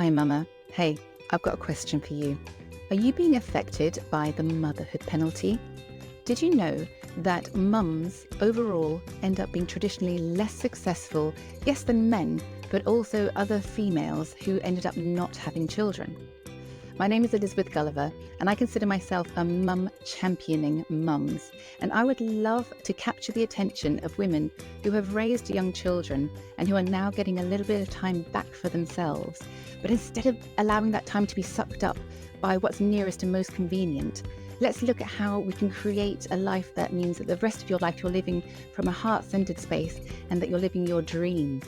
Hi, Mama. Hey, I've got a question for you. Are you being affected by the motherhood penalty? Did you know that mums overall end up being traditionally less successful, yes, than men, but also other females who ended up not having children? My name is Elizabeth Gulliver, and I consider myself a mum championing mums. And I would love to capture the attention of women who have raised young children and who are now getting a little bit of time back for themselves. But instead of allowing that time to be sucked up by what's nearest and most convenient, let's look at how we can create a life that means that the rest of your life you're living from a heart-centered space and that you're living your dreams.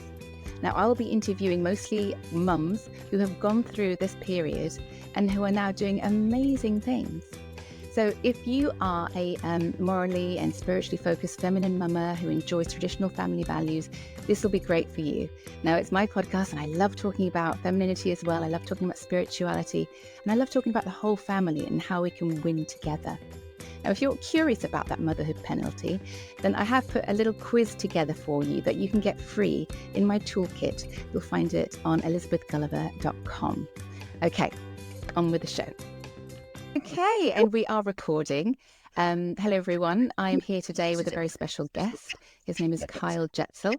Now, I'll be interviewing mostly mums who have gone through this period and who are now doing amazing things. So if you are a morally and spiritually focused feminine mama who enjoys traditional family values, this will be great for you. Now, it's my podcast and I love talking about femininity as well. I love talking about spirituality and I love talking about the whole family and how we can win together. Now, if you're curious about that motherhood penalty, then I have put a little quiz together for you that you can get free in my toolkit. You'll find it on elizabethgulliver.com. Okay, on with the show. Okay, and we are recording. Hello, everyone. I am here today with a very special guest. His name is Kyle Jetsel.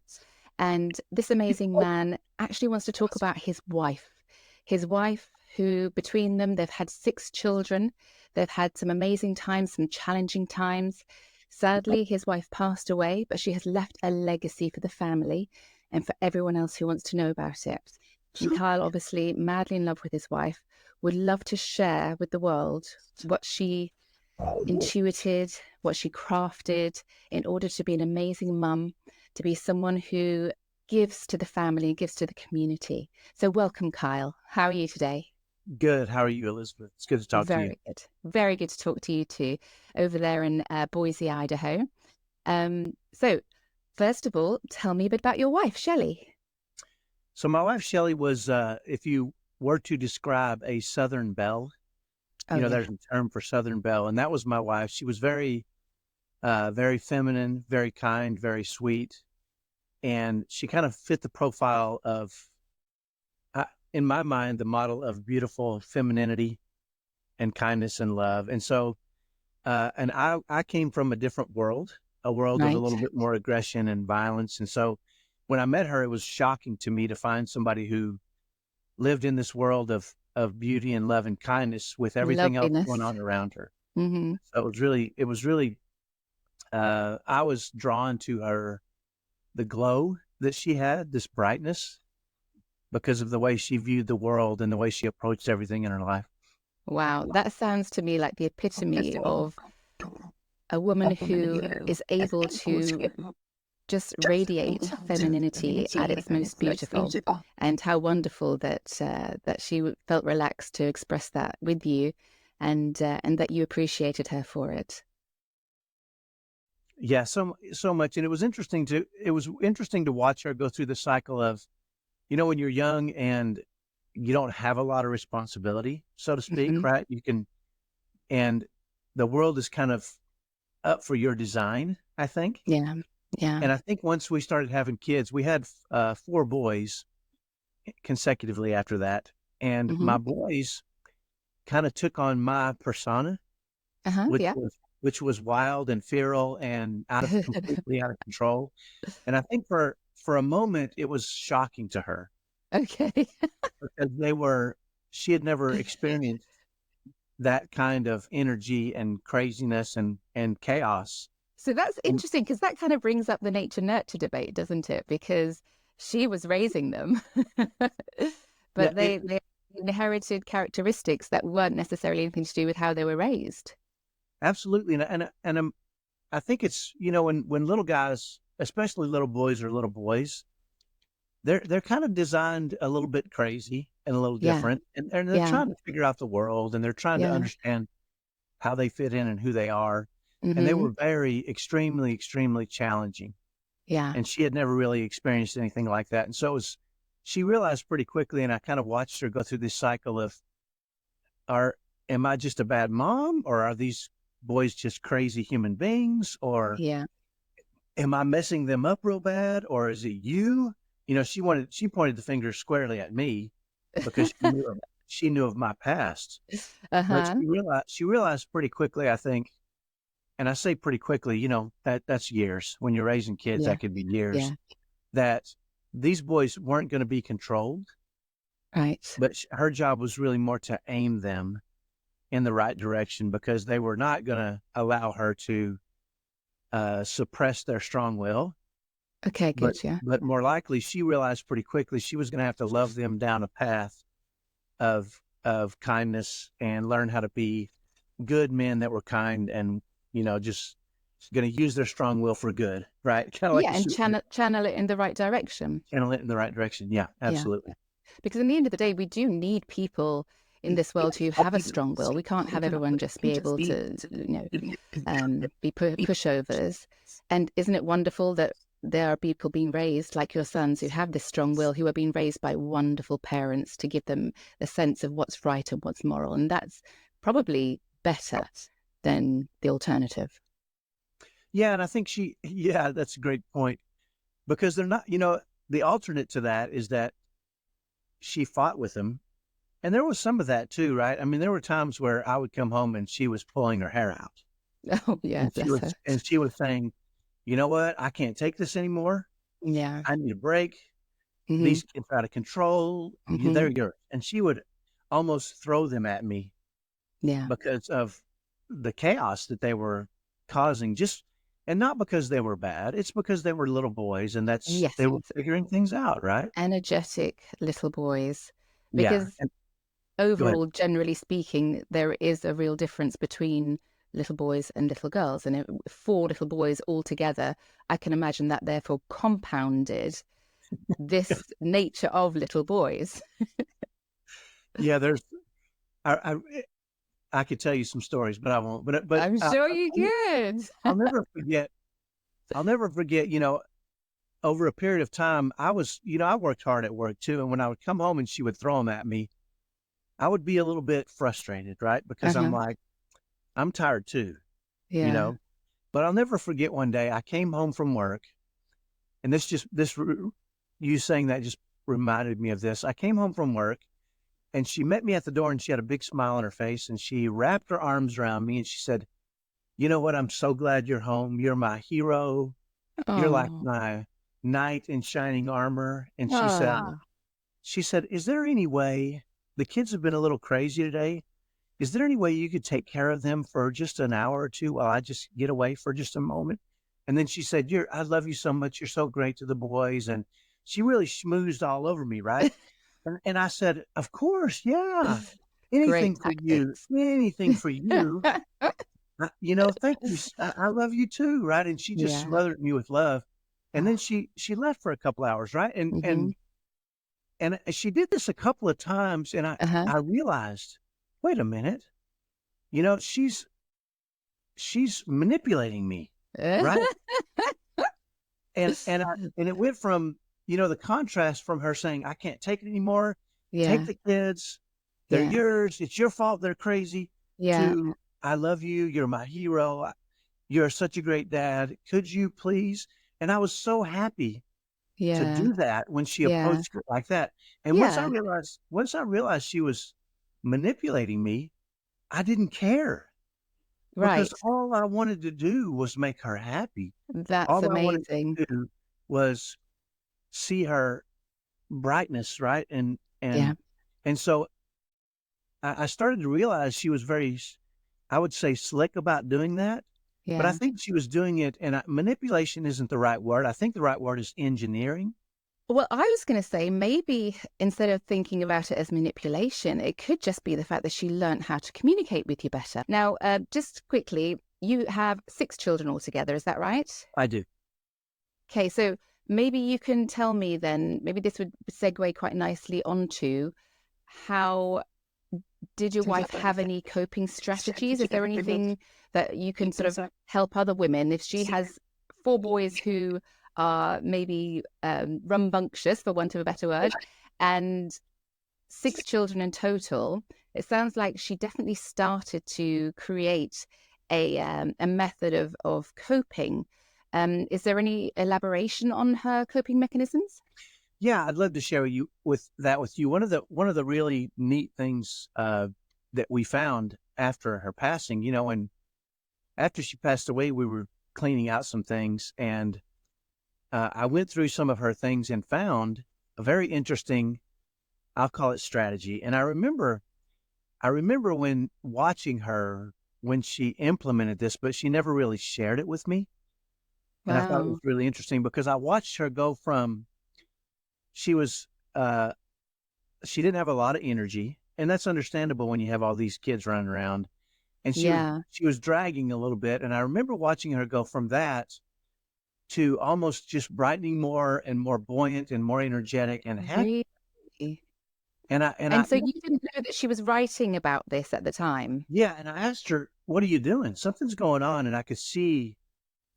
And this amazing man actually wants to talk about his wife. His wife, who between them, they've had 6 children. They've had some amazing times, some challenging times. Sadly, his wife passed away, but she has left a legacy for the family and for everyone else who wants to know about it. And Kyle, obviously madly in love with his wife, would love to share with the world what she intuited, what she crafted in order to be an amazing mum, to be someone who gives to the family, gives to the community. So welcome, Kyle. How are you today? Good. How are you, Elizabeth? It's good to talk to you. Very good. Very good to talk to you too, over there in Boise, Idaho. So first of all, tell me a bit about your wife, Shelly. So my wife, Shelly, was, if you were to describe a Southern Belle, there's a term for Southern Belle, and that was my wife. She was very, very feminine, very kind, very sweet, and she kind of fit the profile of, in my mind, the model of beautiful femininity and kindness and love. And so, and I came from a different world, a world of a little bit more aggression and violence. And so when I met her, it was shocking to me to find somebody who lived in this world of beauty and love and kindness with everything else going on around her. Mm-hmm. So it was really, I was drawn to her, the glow that she had, this brightness, because of the way she viewed the world and the way she approached everything in her life. Wow, that sounds to me like the epitome of a woman who is able to just radiate femininity at its most beautiful. And how wonderful that that she felt relaxed to express that with you, and that you appreciated her for it. Yeah, so much, and it was interesting to watch her go through the cycle of, when you're young and you don't have a lot of responsibility, so to speak, Mm-hmm. right? And the world is kind of up for your design, I think. Yeah. And I think once we started having kids, we had 4 boys consecutively after that. And Mm-hmm. my boys kind of took on my persona, which was wild and feral and completely out of control. And I think for a moment, it was shocking to her. Okay. Because she had never experienced that kind of energy and craziness and chaos. So that's interesting, because that kind of brings up the nature nurture debate, doesn't it? Because she was raising them, but they inherited characteristics that weren't necessarily anything to do with how they were raised. Absolutely. And I think it's, when little guys, especially little boys or little boys, they're kind of designed a little bit crazy and a little different, and they're trying to figure out the world, and they're trying to understand how they fit in and who they are. Mm-hmm. And they were extremely, extremely challenging. Yeah. And she had never really experienced anything like that. And so she realized pretty quickly, and I kind of watched her go through this cycle of, am I just a bad mom, or are these boys just crazy human beings, or am I messing them up real bad, or is it you? She pointed the finger squarely at me. because she knew of my past. But Uh-huh. she realized pretty quickly, I think, and I say pretty quickly, that's years. When you're raising kids, Yeah. that could be years, Yeah. that these boys weren't going to be controlled, Right. but her job was really more to aim them in the right direction, because they were not going to allow her to suppress their strong will. Okay, But good. Yeah. but more likely, she realized pretty quickly she was going to have to love them down a path of kindness, and learn how to be good men that were kind, and just going to use their strong will for good, right? Kind of like Yeah, a and super channel it in the right direction. channel it in the right direction. Yeah, Yeah. absolutely. Because in the end of the day, we do need people in this world who have a strong will. We can't have everyone just be able to, be pushovers. And isn't it wonderful that there are people being raised like your sons who have this strong will, who are being raised by wonderful parents to give them a sense of what's right and what's moral. And that's probably better than the alternative. Yeah, and I think yeah, that's a great point, because they're not, the alternate to that is that she fought with him. And there was some of that too, right? I mean, there were times where I would come home and she was pulling her hair out, Oh, yeah, bless her. and she was saying, "You know what? I can't take this anymore. Yeah. I need a break. Hmm. These kids are out of control. Hmm. They're yours." And she would almost throw them at me Yeah. because of the chaos that they were causing. And not because they were bad. It's because they were little boys, and Yes. they were figuring things out, right? Energetic little boys. Yeah. Because And go ahead. overall, generally speaking, there is a real difference between little boys and little girls. And four little boys all together, I can imagine that therefore compounded this nature of little boys. Yeah, I, I could tell you some stories, but I won't. But I'm sure you could. I'll never forget. I'll never forget. Over a period of time, I worked hard at work too, and when I would come home and she would throw them at me, I would be a little bit frustrated, right? Because I'm Uh-huh. like, I'm tired too, you Yeah. know. But I'll never forget one day I came home from work, and you saying that just reminded me of this. I came home from work, and she met me at the door, and she had a big smile on her face, and she wrapped her arms around me, and she said, "You know what? I'm so glad you're home. You're my hero. You're like Oh. my knight in shining armor." And Oh. she said, "Is there any way, the kids have been a little crazy today? Is there any way you could take care of them for just an hour or two while I just get away for just a moment?" And then she said, I love you so much. You're so great to the boys. And she really schmoozed all over me, right? And I said, "Of course, yeah. Great Anything for you. tactics. Anything for you. Thank you. I love you too," right? And she just Yeah. smothered me with love. And then Oh. she left for a couple hours, right? And Hmm. and and she did this a couple of times, and Uh-huh. I realized, wait a minute, you know, she's manipulating me, right? And it went from, the contrast from her saying, "I can't take it anymore. Take Yeah. the kids. They're Yeah. yours. It's your fault they're crazy," Yeah. to, "I love you. You're my hero. You're such a great dad. Could you please?" And I was so happy to Yeah. do that when she Yeah. approached it like that. And Yeah. once I realized she was manipulating me, I didn't care, because Right. all I wanted to do was make her happy. That's All I wanted amazing. to do was see her brightness, right? Yeah. And so I started to realize she was very, I would say, slick about doing that. But I Yeah. think she was doing it, and manipulation isn't the right word. I think the right word is engineering. Well, I was going to say maybe instead of thinking about it as manipulation, it could just be the fact that she learned how to communicate with you better. Now, just quickly, you have 6 children altogether, is that right? I do. Okay, so maybe you can tell me then, maybe this would segue quite nicely onto how did your wife have any coping strategies? Is there anything that you can sort of help other women if she has 4 boys who are maybe rambunctious, for want of a better word, and 6 children in total? It sounds like she definitely started to create a method of coping. Is there any elaboration on her coping mechanisms? Yeah, I'd love to share with you. One of the really neat things that we found after her passing, and after she passed away, we were cleaning out some things, and I went through some of her things and found a very interesting, I'll call it strategy. And I remember when watching her when she implemented this, but she never really shared it with me. And I thought it was Wow. really interesting because I watched her go from she was uh she didn't have a lot of energy, and that's understandable when you have all these kids running around. And she was Yeah. she was dragging a little bit, and I remember watching her go from that to almost just brightening more and more buoyant and more energetic and happy. Really? And I And so you didn't know that she was writing about this at the time? yeah, and I asked her, "What are you doing? Something's going on." And I could see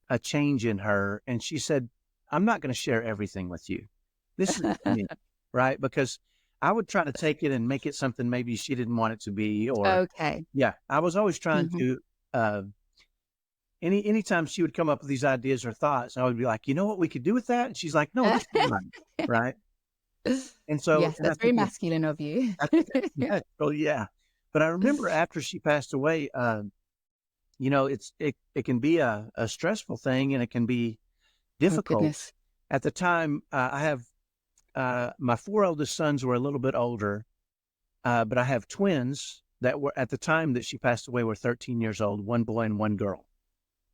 a change in her, and she said, "I'm not going to share everything with you. This is me," right? Because I would try to take it and make it something maybe she didn't want it to be, or Okay. yeah, I was always trying Mhm. to. Anytime she would come up with these ideas or thoughts, I would be like, "You know what we could do with that?" And she's like, "No, this is mine," right? And so, Yes, and that's very masculine of you. I think that's yeah, oh yeah. But I remember after she passed away, it can be a stressful thing, and it can be Oh, difficult. goodness. At the time, I have my four oldest sons were a little bit older, but I have twins that were at the time that she passed away were 13 years old, one boy and one girl.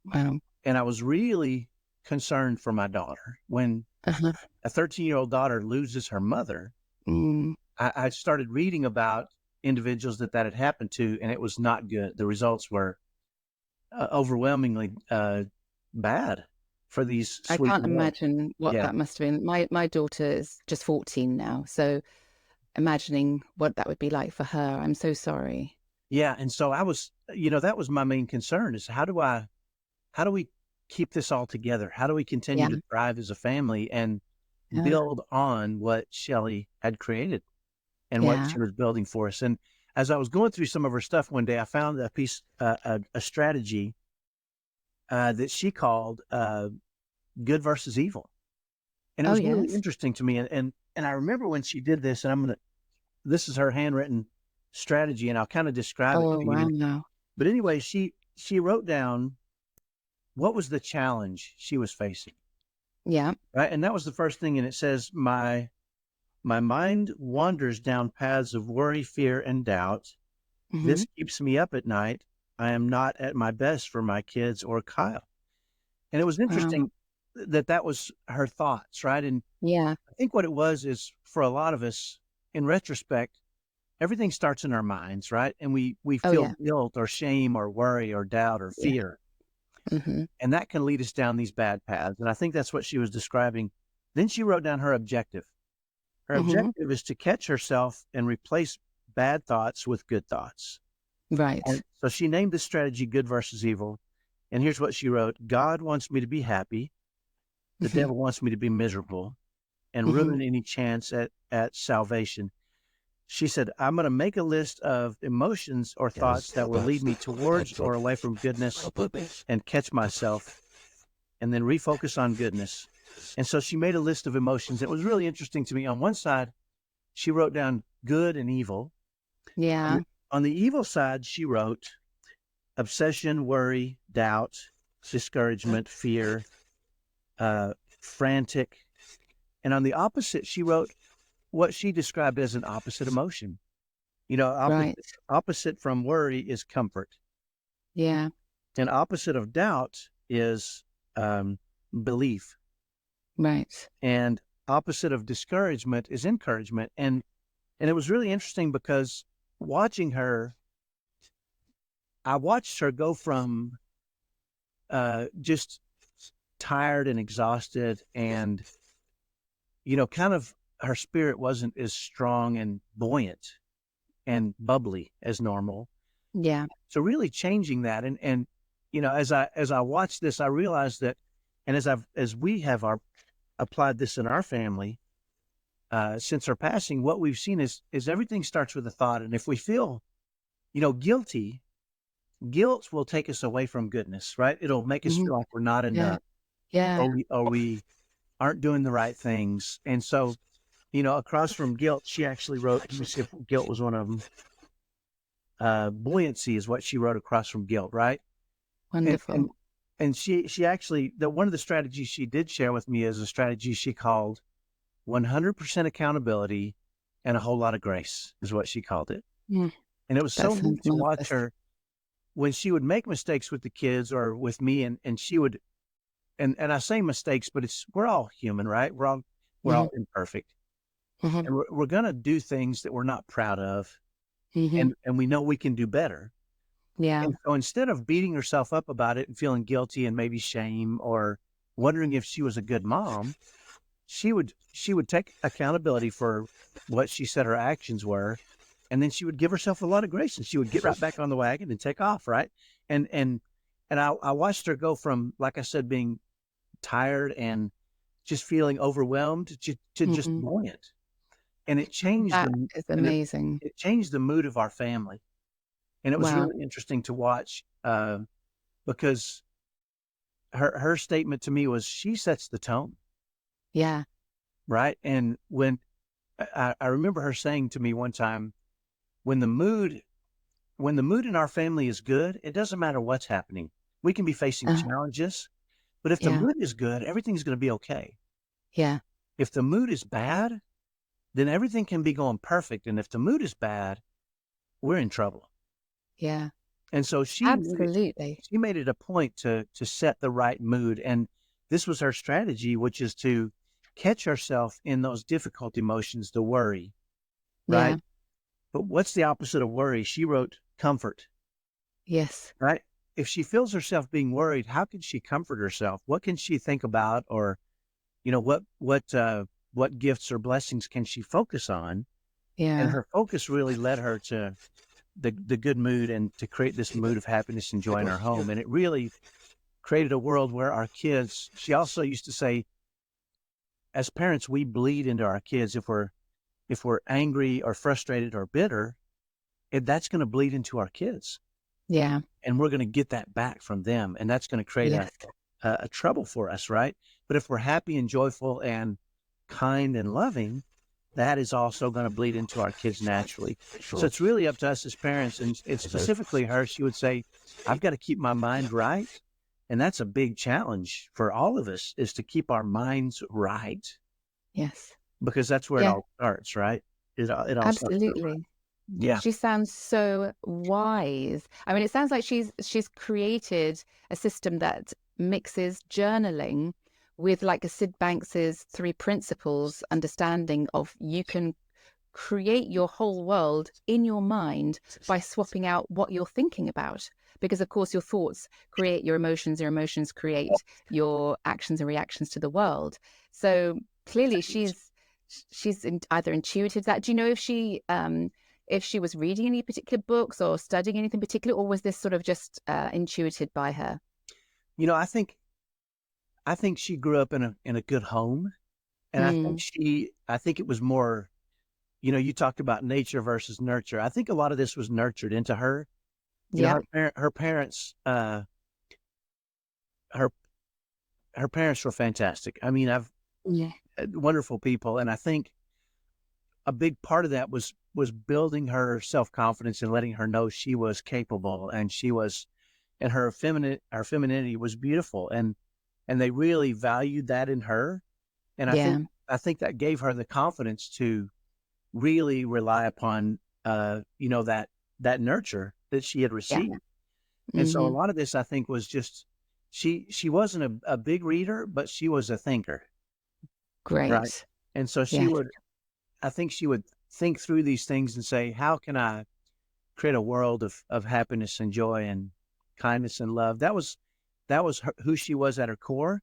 Wow. And I was really concerned for my daughter. When Uh-huh. a 13-year-old daughter loses her mother, Mm. I started reading about individuals that had happened to, and it was not good. The results were overwhelmingly bad for these I sweet can't girls. imagine what Yeah. that must have been. My daughter is just 14 now, so imagining what that would be like for her, I'm so sorry. Yeah. And so that was my main concern is how do we keep this all together? How do we continue Yeah, to thrive as a family and yeah, build on what Shelly had created and what yeah. she was building for us? And as I was going through some of her stuff one day, I found a strategy that she called good versus evil. And it Oh, was really yes. interesting to me. And I remember when she did this, and this is her handwritten strategy, and I'll kind of describe it Oh, to wow, you. no. But anyway, she wrote down what was the challenge she was facing, Yeah. right? And that was the first thing. And it says, my mind wanders down paths of worry, fear, and doubt. Mhm. This keeps me up at night. I am not at my best for my kids or Kyle. And it was Wow. interesting that was her thoughts, right? And Yeah. I think what it was is for a lot of us, in retrospect, everything starts in our minds, right? And we Oh, feel yeah. guilt or shame or worry or doubt or Yeah. fear. Mhm. And that can lead us down these bad paths. And I think that's what she was describing. Then she wrote down her objective. Her Mhm. objective is to catch herself and replace bad thoughts with good thoughts. Right. And so she named this strategy good versus evil. And here's what she wrote: God wants me to be happy. The Mhm. devil wants me to be miserable and Mhm. ruin any chance at salvation. She said, I'm going to make a list of emotions or thoughts that will lead me towards or away from goodness and catch myself and then refocus on goodness. And so she made a list of emotions. It was really interesting to me. On one side, she wrote down good and evil. On Yeah. the, on the evil side, she wrote obsession, worry, doubt, discouragement, fear, frantic. And on the opposite, she wrote what she described as an opposite emotion. Right. Opposite from worry is comfort, Yeah. and opposite of doubt is um, belief, Right. and opposite of discouragement is encouragement. And it was really interesting because watching her, I watched her go from just tired and exhausted, and kind of her spirit wasn't as strong and buoyant and bubbly as normal. Yeah. So really changing that, and as I watched this, I realized that, and as we have applied this in our family since her passing, what we've seen is everything starts with a thought, and if we feel guilty, guilt will take us away from goodness, right? It'll make us Mhm. feel like we're not Yeah. enough, Yeah. or we aren't doing the right things, and so across from guilt, she actually wrote, let me see if guilt was one of them. Buoyancy is what she wrote across from guilt, right? And Wonderful. and and she actually, one of the strategies she did share with me is a strategy she called 100% accountability and a whole lot of grace, is what she called it. Mm, And it was that so sounds neat to watch marvelous. her when she would make mistakes with the kids or with me, and she would, and I say mistakes, but we're all human, right? We're Hmm. all imperfect, Hmm. and we're gonna do things that we're not proud of, Hmm. and we know we can do better. Yeah. And so instead of beating herself up about it and feeling guilty and maybe shame or wondering if she was a good mom, she would take accountability for what she said her actions were, and then she would give herself a lot of grace, and she would get right back on the wagon and take off, right? And and and I watched her go from, like I said, being tired and just feeling overwhelmed to just Hmm. buoyant. And it changed That the is and amazing. it changed the mood of our family. And it was Wow. really interesting to watch, because her statement to me was, she sets the tone, Yeah. right? And when I remember her saying to me one time, when the mood when the mood in our family is good, it doesn't matter what's happening. We can be facing Uh, challenges, but if the yeah. mood is good, everything's going to be okay. Yeah. If the mood is bad, then everything can be going perfect. And if the mood is bad, we're in trouble. Yeah. And so Absolutely. she made it a point to set the right mood. And this was her strategy, which is to catch herself in those difficult emotions, the worry, Yeah. right? But what's the opposite of worry? She wrote comfort, Yes. right? If she feels herself being worried, how can she comfort herself? What can she think about? Or, what gifts or blessings can she focus on? And Yeah. her focus really led her to the good mood and to create this mood of happiness and joy in our home. And it really created a world where our kids, she also used to say, as parents, we bleed into our kids. If we're angry or frustrated or bitter, that's going to bleed into our kids, Yeah. and we're going to get that back from them, and that's going to create Yes. a trouble for us, right? But if we're happy and joyful and kind and loving, that is also going to bleed into our kids naturally. So it's really up to us as parents, and specifically her. She would say, I've got to keep my mind right. And that's a big challenge for all of us, is to keep our minds right, Yes. because that's where it Yeah. all starts, right? It all starts there. Absolutely. Yeah. She sounds so wise. I mean, it sounds like she's created a system that mixes journaling with like a Sid Banks's three principles understanding of you can create your whole world in your mind by swapping out what you're thinking about. Because of course your thoughts create your emotions create your actions and reactions to the world. So clearly either intuited that. Do you know if she was reading any particular books or studying anything particular, or was this sort of just intuited by her? You know, I think she grew up in a good home, and Mm, I think it was more, you talked about nature versus nurture. I think a lot of this was nurtured into her. yep. Her parents, her her parents were fantastic. I mean, I've Yeah. wonderful people, and I think a big part of that was building her self-confidence and letting her know she was capable, and her femininity was beautiful, and they really valued that in her. And Yeah. I think that gave her the confidence to really rely upon, that nurture that she had Yeah. received. And so a Hmm. lot of this, I think, was just, she wasn't a big reader, but she was a thinker, right? Great. And so Yes. I think she would think through these things and say, how can I create a world of happiness and joy and kindness and love? That was who she was at her core.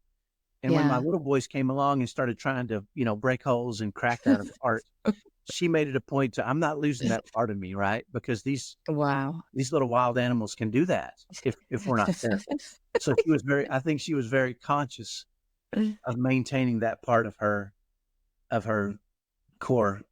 And when my Yeah. little boys came along and started trying to, break holes and crack that apart, she made it a point to, I'm not losing that part of me, right? Because Wow. these little wild animals can do that if we're not careful. So I think she was very conscious of maintaining that part of her core.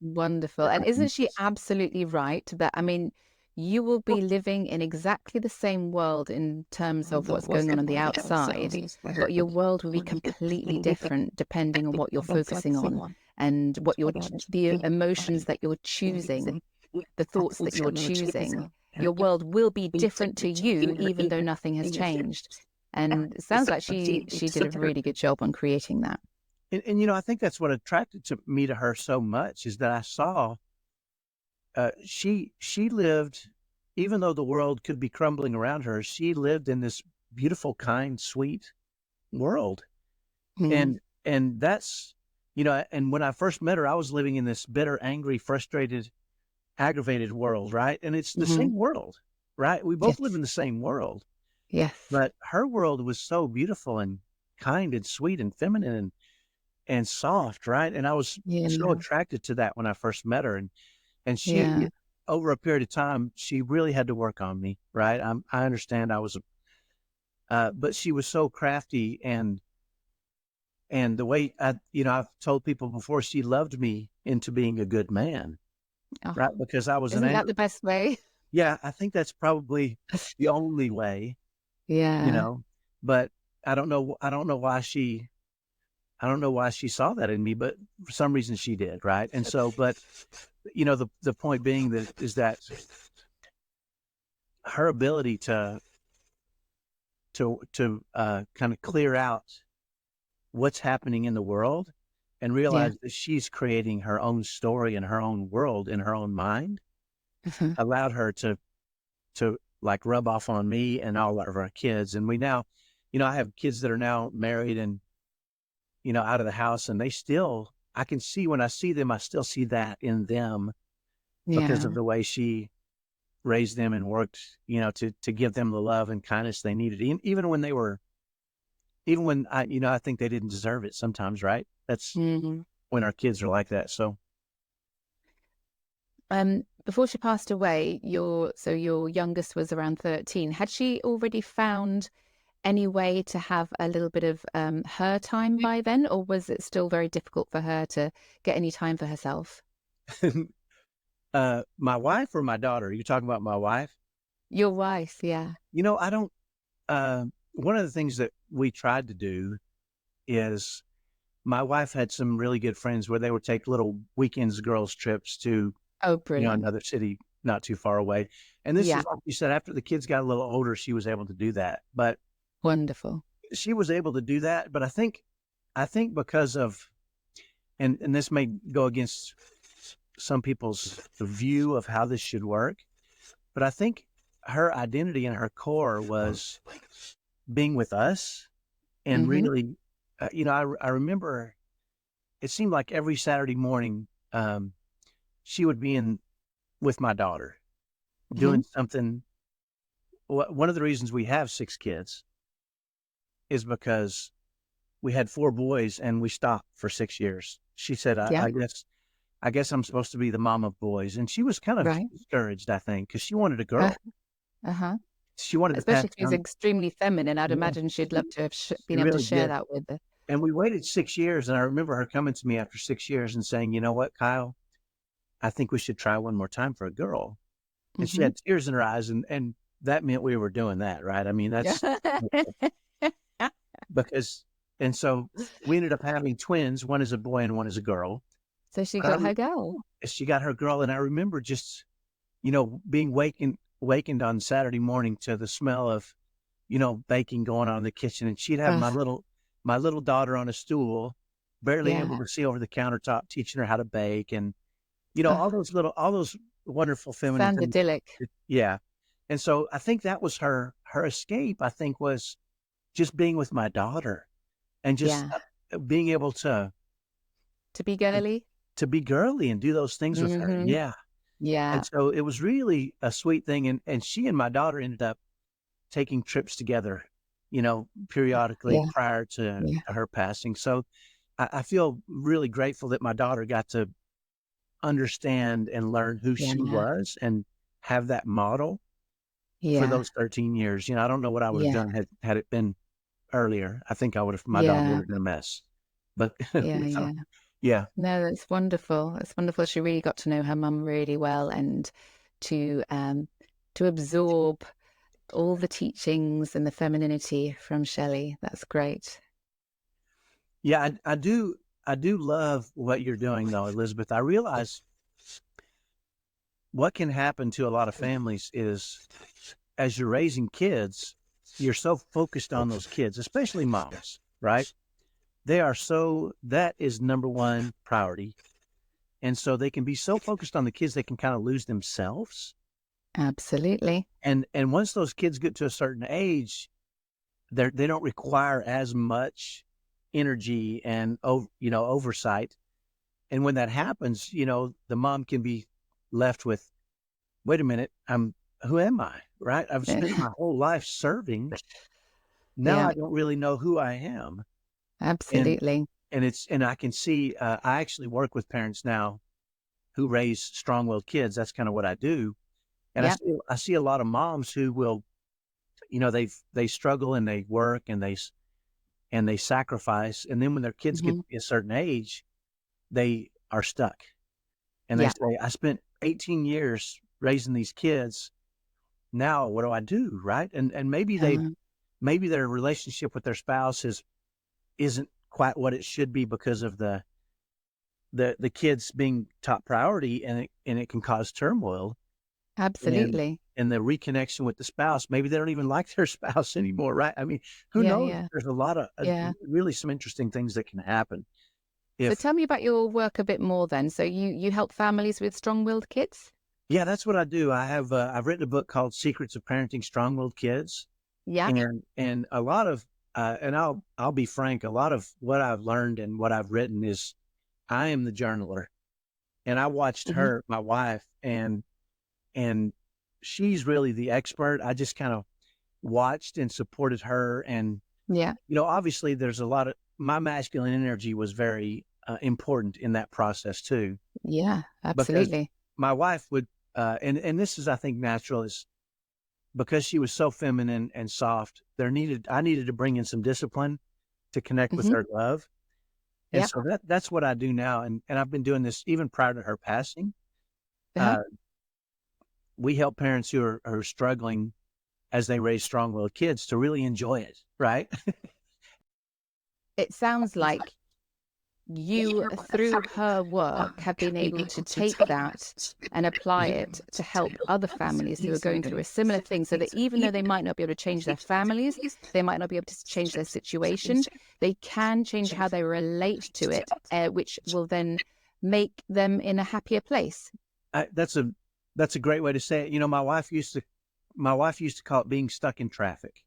Wonderful. And isn't she absolutely right that, I mean, you will be living in exactly the same world in terms of what's going on the outside, but your world will be completely different depending on what you're focusing on. and the emotions that you're choosing, the thoughts that you're choosing, your world will be different to you, even though nothing has changed. And it sounds like she did a really good job on creating that. And I think that's what attracted me to her so much, is that I saw she lived, even though the world could be crumbling around her, she lived in this beautiful, kind, sweet world. Mm. And that's, and when I first met her, I was living in this bitter, angry, frustrated, aggravated world, right? And it's the same world, right? We both live in the same world. Yes. But her world was so beautiful and kind and sweet and feminine and soft, right? And I was so attracted to that when I first met her. And she, over a period of time, she really had to work on me, right? I understand I was, but she was so crafty, and the way I've told people before, she loved me into being a good man, right? Because I was Isn't that the best way? Yeah, I think that's probably the only way, Yeah. but I don't know why she saw that in me, but for some reason she did, right? And so, but the point being is that her ability to kind of clear out what's happening in the world and realize that she's creating her own story and her own world in her own mind allowed her to like rub off on me and all of our kids. And we now, I have kids that are now married and, out of the house, and I can see, when I see them, I still see that in them because of the way she raised them and worked, to give them the love and kindness they needed. Even when I think they didn't deserve it sometimes, right? That's when our kids are like that. So, before she passed away, your youngest was around 13. Had she already found any way to have a little bit of her time by then, or was it still very difficult for her to get any time for herself? My wife or my daughter? Are you talking about my wife? Your wife, yeah. I don't, one of the things that we tried to do is, my wife had some really good friends where they would take little weekends, girls trips to, Brilliant. another city not too far away. And this is, like you said, after the kids got a little older, she was able to do that. But wonderful. She was able to do that. But I think because of, and this may go against some people's view of how this should work, but I think her identity and her core was being with us. And really, I remember it seemed like every Saturday morning, she would be with my daughter doing something. One of the reasons we have 6 kids is because we had 4 boys and we stopped for 6 years. She said, I guess I'm supposed to be the mom of boys. And she was kind of discouraged, I think, because she wanted a girl. She wanted, especially if she's extremely feminine. I'd imagine she'd love to have been able to share that with her. And we waited 6 years, and I remember her coming to me after 6 years and saying, "You know what, Kyle, I think we should try one more time for a girl." And she had tears in her eyes, and that meant we were doing that, right? I mean, that's and so we ended up having twins. One is a boy and one is a girl. So she got her girl. She got her girl, and I remember just, being wakened on Saturday morning to the smell of, baking going on in the kitchen, and she'd have my little daughter on a stool, barely able to see over the countertop, teaching her how to bake, and all those wonderful feminine sounds idyllic. Yeah. And so I think that was her escape, I think, was just being with my daughter and just being able to be girly, and do those things with her. Yeah. And so it was really a sweet thing. And she and my daughter ended up taking trips together, periodically prior to her passing. So I feel really grateful that my daughter got to understand and learn who she was and have that model for those 13 years. I don't know what I would have done had it been earlier. I think my daughter would have been a mess. But no, that's wonderful. That's wonderful. She really got to know her mum really well, and to absorb all the teachings and the femininity from Shelly. That's great. Yeah, I do. I do love what you're doing though, Elizabeth. I realize what can happen to a lot of families is as you're raising kids, you're so focused on those kids, especially moms, right? That is number one priority. And so they can be so focused on the kids, they can kind of lose themselves. Absolutely. And once those kids get to a certain age, they don't require as much energy and oversight. And when that happens, the mom can be left with, wait a minute, who am I? Right? I've spent my whole life serving. Now Yeah, I don't really know who I am. And absolutely. and I can see, I actually work with parents now who raise strong-willed kids. That's kind of what I do. And Yeah. I see a lot of moms who will, they struggle and they work and they sacrifice. And then when their kids get Hmm. to be a certain age, they are stuck. And they Yeah. say, I spent 18 years raising these kids. Now what do I do? Right. And Uh, maybe their relationship with their spouse isn't quite what it should be because of the kids being top priority, and it can cause turmoil. and absolutely. and the reconnection with the spouse, maybe they don't even like their spouse anymore, right? I mean, who Yeah. knows? Yeah. There's a lot of Yeah. really some interesting things that can happen So if tell me about your work a bit more then. So you help families with strong-willed kids? yeah, that's what I do. I've written a book called Secrets of Parenting Strong-Willed Kids. Yeah. And a lot of and I'll be frank, a lot of what I've learned and what I've written is I am the journaler. And I watched Hmm. my wife, and she's really the expert. I just kind of watched and supported her. And, Yeah. obviously there's a lot of my masculine energy was very important in that process too, Yeah. because Absolutely. my wife would, and this is, I think, natural, is because she was so feminine and soft, I needed to bring in some discipline to connect with Hmm. her love. And Yep. so that's what I do now. And I've been doing this even prior to her passing. Uh-huh. Uh, we help parents who are struggling as they raise strong-willed kids to really enjoy it, right? It sounds like you, through her work, have been able to take that and apply it to help other families who are going through a similar thing, so that even though they might not be able to change their families, they might not be able to change their situation, they can change how they relate to it, which will then make them in a happier place. That's a great way to say it. My wife used to call it being stuck in traffic,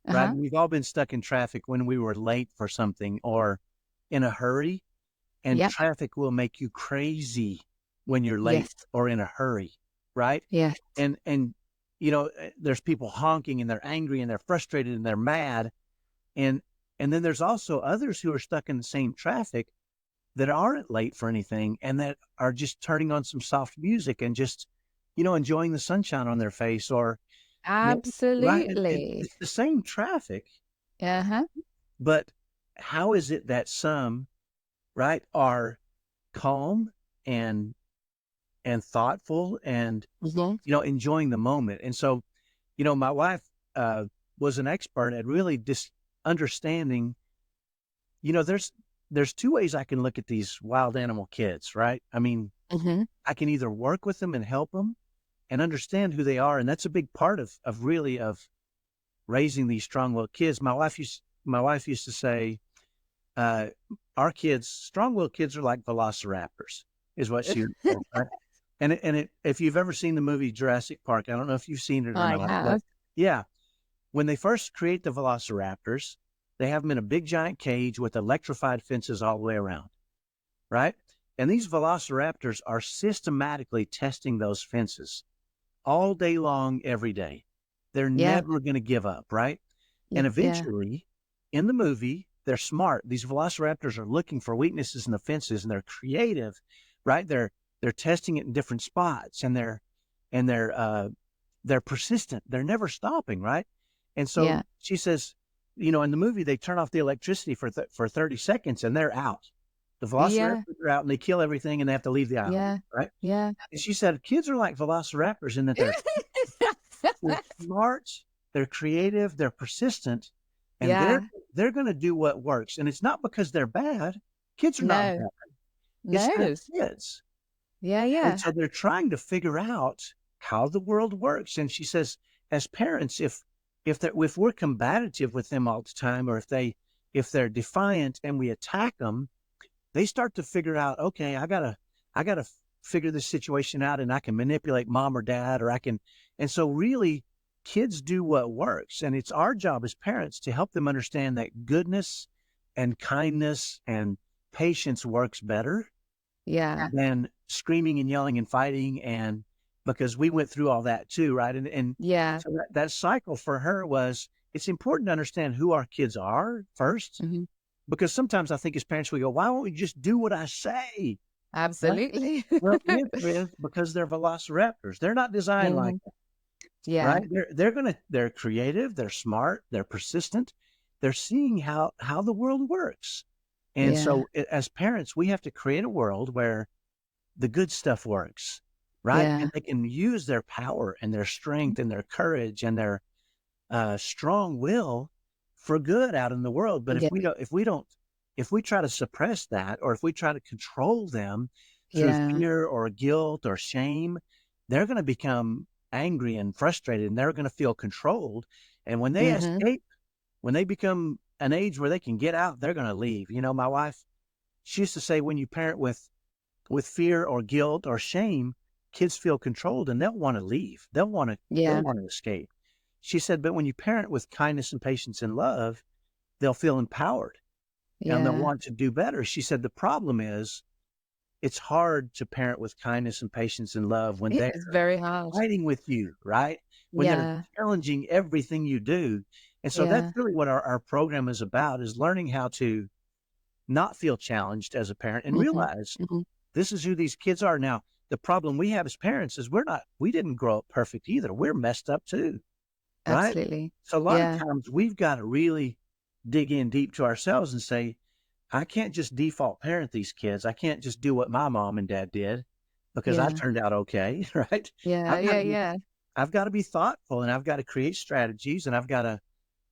right? Uh-huh. We've all been stuck in traffic when we were late for something or in a hurry, and Yep. traffic will make you crazy when you're late Yes. or in a hurry, right? Yes. And there's people honking and they're angry and they're frustrated and they're mad, and then there's also others who are stuck in the same traffic that aren't late for anything and that are just turning on some soft music and just enjoying the sunshine on their face, or right, Absolutely. it's the same traffic, Uh-huh. but how is it that some, right, are calm and thoughtful and Mhm. enjoying the moment? And so my wife was an expert at really just understanding, there's two ways I can look at these wild animal kids, right? I mean, Mhm. I can either work with them and help them and understand who they are, and that's a big part of raising these strong-willed kids. My wife used to say, uh, our kids, strong-willed kids, are like velociraptors, is what she would say, right? If you've ever seen the movie Jurassic Park, I don't know if you've seen it or I not, but have. yeah, when they first create the velociraptors, they have them in a big giant cage with electrified fences all the way around, right? And these velociraptors are systematically testing those fences all day long, every day. They're Yeah. never going to give up, right? And Yeah. eventually, in the movie, they're smart. These velociraptors are looking for weaknesses in the fences, and they're creative, right? They're testing it in different spots, and they're persistent. They're never stopping, right? And so Yeah. she says, in the movie, they turn off the electricity for 30 seconds, and they're out. The Yeah. velociraptors are out, and they kill everything, and they have to leave the island, Yeah. right? Yeah. And she said, kids are like velociraptors in that they're smart, they're creative, they're persistent, and they're Yeah. they're going to do what works. And it's not because they're bad. Kids are not No. bad. It's their No. kids. Yeah, And yeah. so they're trying to figure out how the world works. And she says, as parents, if we're combative with them all the time, or if they're defiant and we attack them, they start to figure out, okay, I gotta figure this situation out, and I can manipulate mom or dad, or I can. And so really, kids do what works, and it's our job as parents to help them understand that goodness and kindness and patience works better Yeah. than screaming and yelling and fighting. And because we went through all that too, right? And Yeah. so that cycle for her was, it's important to understand who our kids are first, Mhm. because sometimes I think as parents we go, why won't we just do what I say? Right? Absolutely. Well, the answer is because they're velociraptors. They're not designed like Mhm. that, Yeah. right? They're creative, they're smart, they're persistent, they're seeing how the world works. And Yeah. so as parents, we have to create a world where the good stuff works, right? Yeah. And they can use their power and their strength and their courage and their strong will for good out in the world. But Yeah. if we try to suppress that, or if we try to control them through Yeah. fear or guilt or shame, they're going to become angry and frustrated, and they're going to feel controlled. And when they Mhm. escape, when they become an age where they can get out, they're going to leave. My wife, she used to say, when you parent with fear or guilt or shame, kids feel controlled and they'll want to leave. They'll Yeah. want to escape. She said, but when you parent with kindness and patience and love, they'll feel empowered and they'll Yeah. want to do better. She said, the problem is it's hard to parent with kindness and patience and love when It they're is very hard. fighting with you, right? When they're Yeah. challenging everything you do. And so that's Yeah. really what our program is about, is learning how to not feel challenged as a parent and Mhm. realize Mhm. this is who these kids are. Now, the problem we have as parents is we didn't grow up perfect either. We're messed up too, right? Absolutely. So a lot of Yeah. times we've got to really dig in deep to ourselves and say, I can't just default parent these kids. I can't just do what my mom and dad did because I Yeah. turned out okay, right? Yeah. I've got Yeah. to be Yeah. I've got to be thoughtful, and I've got to create strategies, and I've got to,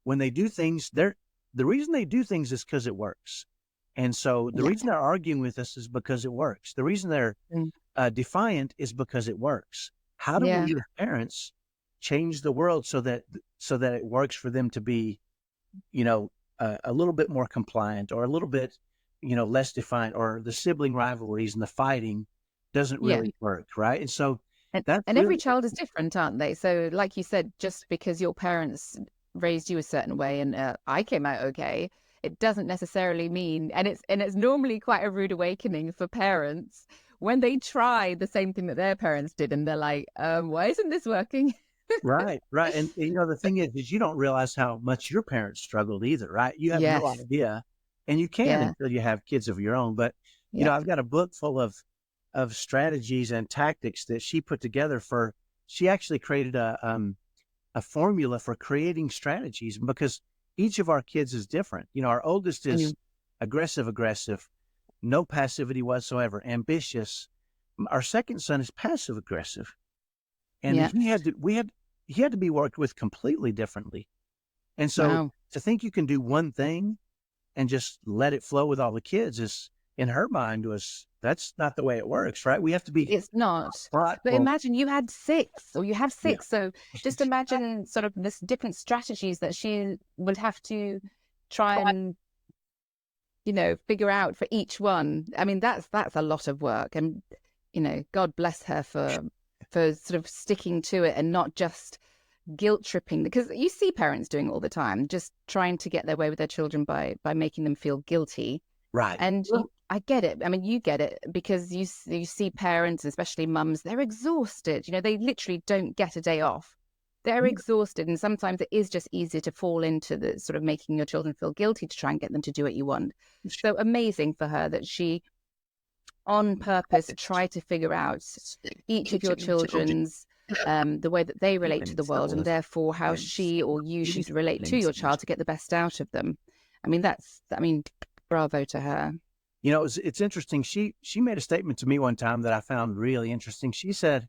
when they do things, the reason they do things is because it works. And so the Yeah. reason they're arguing with us is because it works. The reason they're Mm. defiant is because it works. How do Yeah. we as parents change the world so that it works for them to be, you know, a little bit more compliant, or a little bit, less defiant, or the sibling rivalries and the fighting doesn't Yeah. really work, right? And so that's And every really, child is different, aren't they? So, like you said, just because your parents raised you a certain way and I came out okay, it doesn't necessarily mean, and it's normally quite a rude awakening for parents when they try the same thing that their parents did, and they're like, why isn't this working? right, right. And the thing is you don't realize how much your parents struggled either, right? You have no Yes. idea, and you can Yeah. until you have kids of your own. But Yeah. I've got a book full of strategies and tactics that she put together for. She actually created a formula for creating strategies, because each of our kids is different. Our oldest is Mm. aggressive, no passivity whatsoever, ambitious. Our second son is passive aggressive, and Yeah. he had to be worked with completely differently. And so Wow. to think you can do one thing and just let it flow with all the kids is, in her mind, that's not the way it works, right? We have to be It's not. But thoughtful. imagine you had six, or you have Yeah. six. So just imagine sort of this different strategies that she would have to try and, figure out for each one. I mean, that's a lot of work. And, God bless her for sort of sticking to it and not just guilt tripping, because you see parents doing it all the time, just trying to get their way with their children by making them feel guilty. Right. And I get it. I mean, you get it because you see parents, especially mums, they're exhausted. They literally don't get a day off. They're Yeah. exhausted. And sometimes it is just easier to fall into the sort of making your children feel guilty to try and get them to do what you want. So amazing for her that she, on purpose, tried to figure out each of your children's the way that they relate to the world, and therefore how she or you should relate to your child to get the best out of them. I mean, bravo to her. It's interesting. She made a statement to me one time that I found really interesting. She said,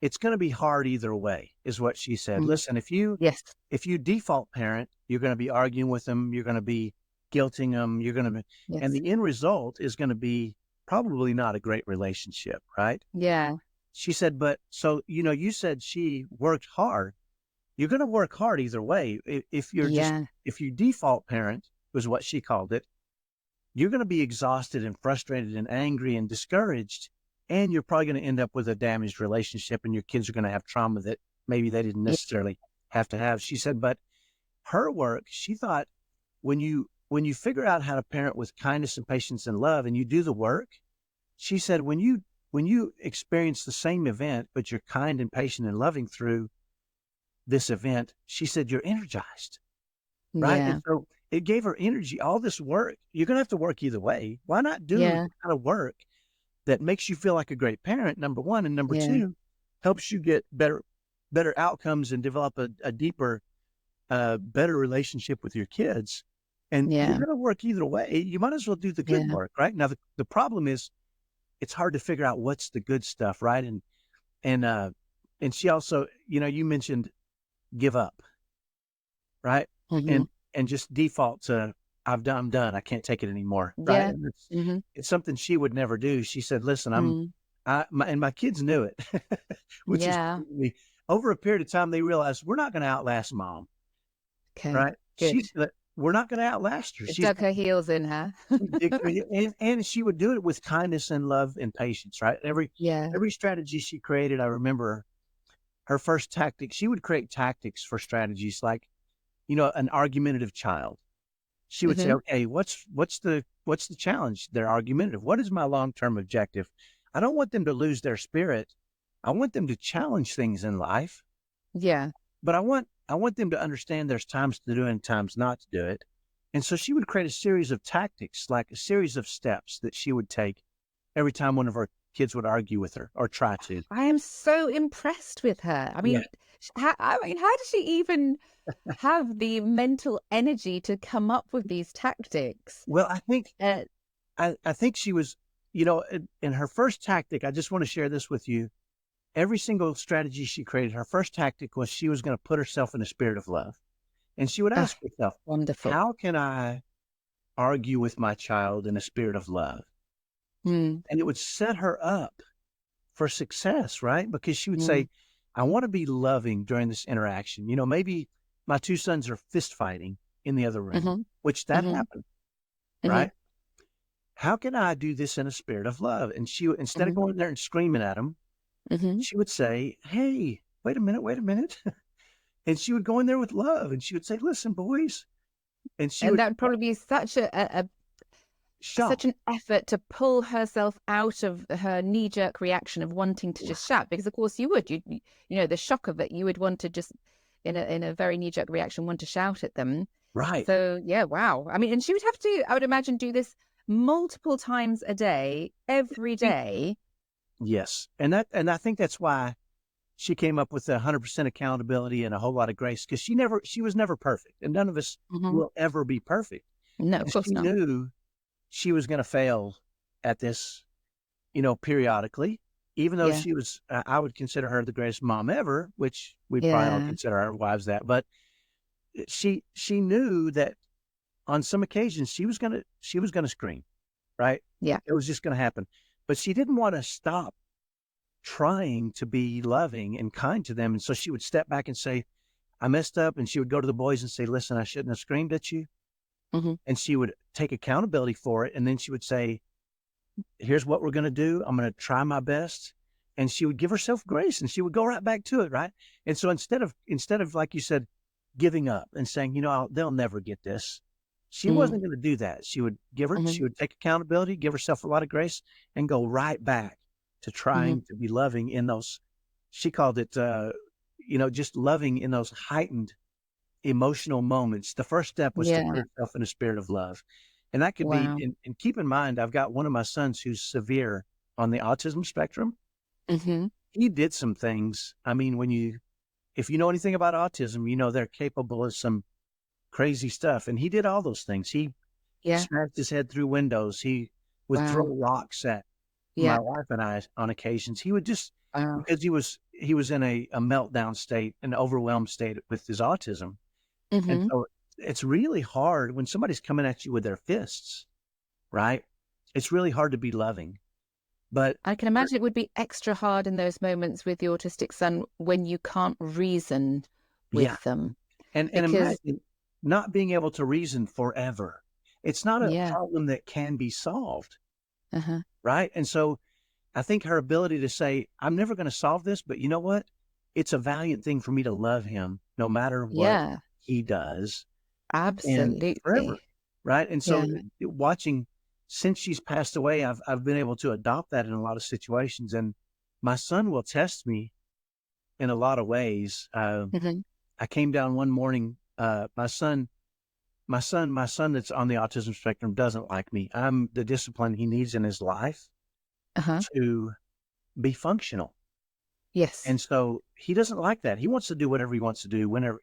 "It's going to be hard either way," is what she said. Mm. Listen, Yes. if you default parent, you're going to be arguing with them. You're going to be guilting them. You're going to, and Yes. the end result is going to be probably not a great relationship, right? Yeah. She said, but so, you said she worked hard. You're going to work hard either way. If you're just, Yeah. if you default parent was what she called it, you're going to be exhausted and frustrated and angry and discouraged. And you're probably going to end up with a damaged relationship, and your kids are going to have trauma that maybe they didn't Yeah. necessarily have to have. She said, but her work, she thought, when you figure out how to parent with kindness and patience and love, and you do the work, she said, when you experience the same event, but you're kind and patient and loving through this event, she said, you're energized, right? And Yeah. so it gave her energy. All this work, you're going to have to work either way. Why not do Yeah. the kind of work that makes you feel like a great parent, number one, and number Yeah. two, helps you get better outcomes and develop a deeper, better relationship with your kids. And you're Yeah. going to work either way. You might as well do the good Yeah. work, right? Now, the problem is it's hard to figure out what's the good stuff, right? And, uh, and she also, you mentioned give up, right? Hmm. And just default to I'm done. I can't take it anymore, right? Yeah. And Hmm. it's something she would never do. She said, "Listen, Mm. and my kids knew it," which is Yeah. crazy. Over a period of time, they realized we're not going to outlast mom, Okay. right? Good. We're not going to outlast her. It She's dug her heels in her. she dig her and she would do it with kindness and love and patience, right? Yeah. Every strategy she created, I remember her first tactic. She would create tactics for strategies like, an argumentative child. She would say, Hmm. "Okay, what's the challenge? They're argumentative. What is my long-term objective? I don't want them to lose their spirit. I want them to challenge things in life, Yeah. but I want them to understand there's times to do it and times not to do it." And so she would create a series of tactics, like a series of steps that she would take every time one of her kids would argue with her or try to. I am so impressed with her. I Yeah. mean, how does she even have the mental energy to come up with these tactics? Well, Uh, I think she was, in her first tactic, I just want to share this with you. Every single strategy she created, her first tactic was she was going to put herself in a spirit of love. And she would ah, ask herself, wonderful. how can I argue with my child in a spirit of love? Mm. And it would set her up for success, right? Because she would Mm. say, I want to be loving during this interaction. Maybe my two sons are fist fighting in the other room, Hmm. which that Hmm. happened, Hmm. right? How can I do this in a spirit of love? And she, instead of Hmm. going there and screaming at them, Hmm. she would say, hey, wait a minute, wait a minute. And she would go in there with love and she would say, listen, boys. And she And would that would probably be such shout. an effort to pull herself out of her knee-jerk reaction of wanting to just shout, because of course you would, the shock of it, you would want to just in a very knee-jerk reaction want to shout at them. Right. So yeah, wow. I mean, and she would have to, I would imagine, do this multiple times a day, every Think- day. Yes. And I think that's why she came up with 100% accountability and a whole lot of grace, because she was never perfect, and none of us Hmm. will ever be perfect. No, of And course she not. knew she was going to fail at this, periodically, even though Yeah. she was, I would consider her the greatest mom ever, which we probably all Yeah. consider our wives that, but she knew that on some occasions she was gonna scream, right? Yeah. It was just gonna happen. But she didn't want to stop trying to be loving and kind to them. And so she would step back and say, I messed up. And she would go to the boys and say, listen, I shouldn't have screamed at you. Hmm. And she would take accountability for it. And then she would say, here's what we're gonna do. I'm gonna try my best. And she would give herself grace and she would go right back to it, right? And so instead of like you said, giving up and saying, they'll never get this. She Mm. wasn't going to do that. She Hmm. would take accountability, give herself a lot of grace, and go right back to Hmm. trying to be loving in those. She called it, just loving in those heightened emotional moments. The first step was to Yeah. put herself in a spirit of love, and that could be. Wow. And keep in mind, I've got one of my sons who's severe on the autism spectrum. Hmm. He did some things. I mean, if you know anything about autism, they're capable of some crazy stuff. And he did all those things. He Yeah. smashed his head through windows. He would throw Wow. rocks at my Yeah. wife and I on occasions. He would just, Wow. because he was in a meltdown state, an overwhelmed state with his autism. And Hmm. so it's really hard when somebody's coming at you with their fists, right? It's really hard to be loving. But I can imagine it would be extra hard in those moments with the autistic son when you can't reason yeah, with them. and Because, imagine not being able to reason forever. It's not a yeah, problem that can be solved, uh-huh, right? And so I think her ability to say, I'm never going to solve this, but you know what? It's a valiant thing for me to love him no matter what yeah, he does and forever. absolutely. Right. And Yeah, so watching since she's passed away, I've been able to adopt that in a lot of situations. And my son will test me in a lot of ways. mhm, I came down one morning, my son that's on the autism spectrum doesn't like me. I'm the discipline he needs in his life uh-huh, to be functional. yes, And so he doesn't like that. He wants to do whatever he wants to do whenever,